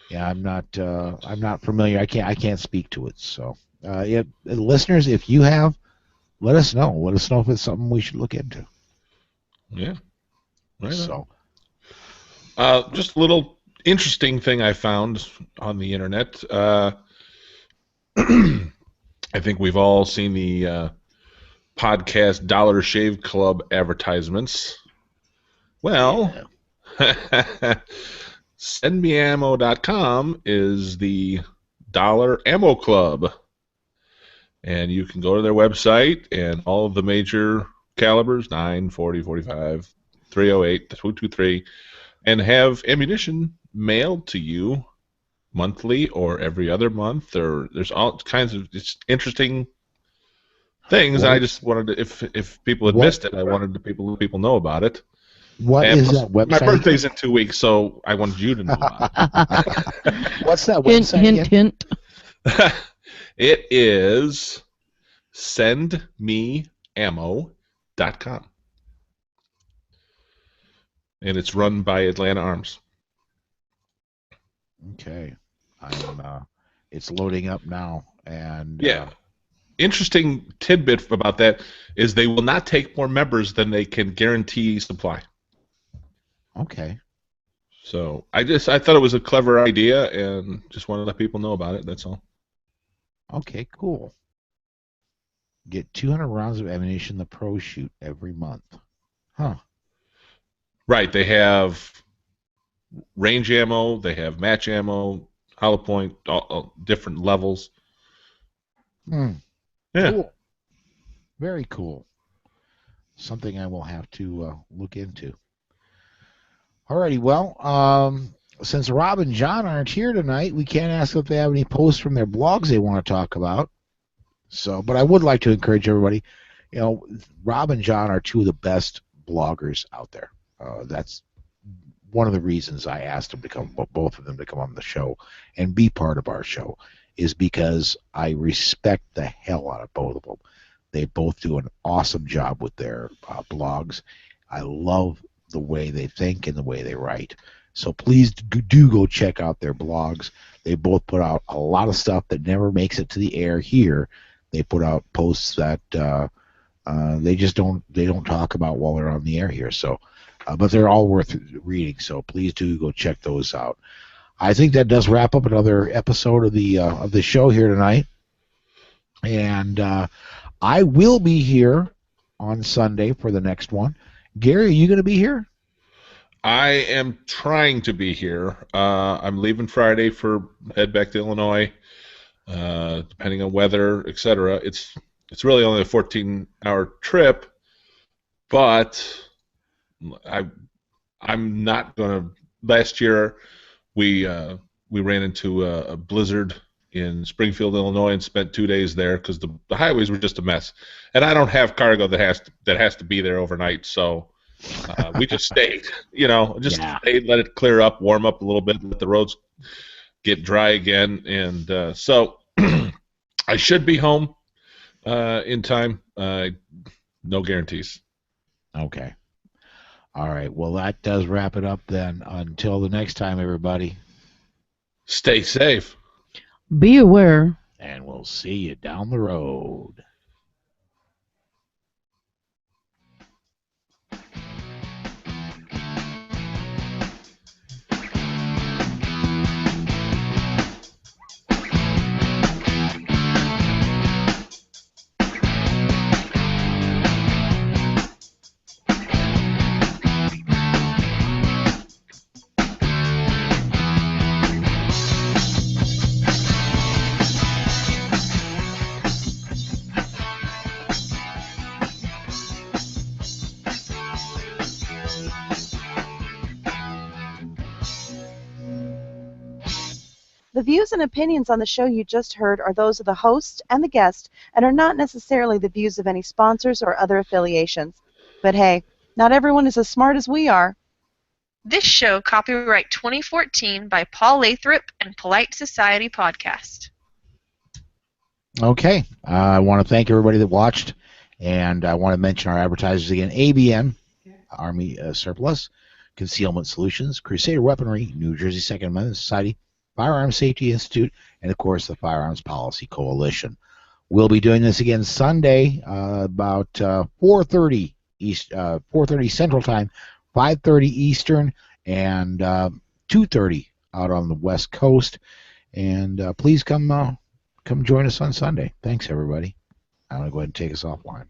[SPEAKER 1] Yeah, I'm not familiar. I can't speak to it. So, listeners, if you have, let us know. Let us know if it's something we should look into.
[SPEAKER 3] Yeah. Right.
[SPEAKER 1] So,
[SPEAKER 3] just a little interesting thing I found on the internet. I think we've all seen the podcast Dollar Shave Club advertisements. Well, SendMeAmmo.com is the Dollar Ammo Club, and you can go to their website, and all of the major calibers, 9, 40, 45, 308, 223, and have ammunition mailed to you monthly or every other month, or there's all kinds of interesting things. I just wanted to, if people had missed it, I wanted the people know about it.
[SPEAKER 1] What is that website?
[SPEAKER 3] My birthday's in 2 weeks, so I wanted you to know about it.
[SPEAKER 1] What's that website?
[SPEAKER 2] Hint.
[SPEAKER 3] It is SendMeAmmo.com, and it's run by Atlanta Arms.
[SPEAKER 1] Okay, it's loading up now, and
[SPEAKER 3] interesting tidbit about that is they will not take more members than they can guarantee supply.
[SPEAKER 1] Okay.
[SPEAKER 3] So I thought it was a clever idea and just want to let people know about it. That's all.
[SPEAKER 1] Okay, cool. Get 200 rounds of ammunition the pros shoot every month. Huh.
[SPEAKER 3] Right. They have range ammo. They have match ammo, hollow point, all different levels.
[SPEAKER 1] Hmm.
[SPEAKER 3] Yeah.
[SPEAKER 1] Cool. Very cool. Something I will have to look into. Alrighty, well, since Rob and John aren't here tonight, we can't ask if they have any posts from their blogs they want to talk about. So, but I would like to encourage everybody. You know, Rob and John are two of the best bloggers out there. That's one of the reasons I asked them to come, both of them to come on the show and be part of our show, is because I respect the hell out of both of them. They both do an awesome job with their blogs. I love the way they think and the way they write. So please do go check out their blogs. They both put out a lot of stuff that never makes it to the air here. They put out posts that they don't talk about while they're on the air here. So, but they're all worth reading. So please do go check those out. I think that does wrap up another episode of the show here tonight. And I will be here on Sunday for the next one. Gary, are you going to be here?
[SPEAKER 3] I am trying to be here. I'm leaving Friday for head back to Illinois, depending on weather, etc. It's really only a 14-hour trip, but I'm not going to. Last year, we ran into a blizzard in Springfield, Illinois, and spent 2 days there because the highways were just a mess. And I don't have cargo that has to be there overnight, so we just stayed. Stayed, let it clear up, warm up a little bit, let the roads get dry again, and so I should be home in time. No guarantees.
[SPEAKER 1] Okay. All right. Well, that does wrap it up then. Until the next time, everybody.
[SPEAKER 3] Stay safe.
[SPEAKER 2] Be aware.
[SPEAKER 1] And we'll see you down the road.
[SPEAKER 8] The views and opinions on the show you just heard are those of the host and the guest and are not necessarily the views of any sponsors or other affiliations. But hey, not everyone is as smart as we are.
[SPEAKER 9] This show copyright 2014 by Paul Lathrop and Polite Society Podcast.
[SPEAKER 1] Okay. I want to thank everybody that watched, and I want to mention our advertisers again. ABM, Army Surplus, Concealment Solutions, Crusader Weaponry, New Jersey Second Amendment Society, Firearms Safety Institute, and, of course, the Firearms Policy Coalition. We'll be doing this again Sunday about 4:30 Central Time, 5:30 Eastern, and 2:30 out on the West Coast. And please come join us on Sunday. Thanks, everybody. I'm going to go ahead and take us offline.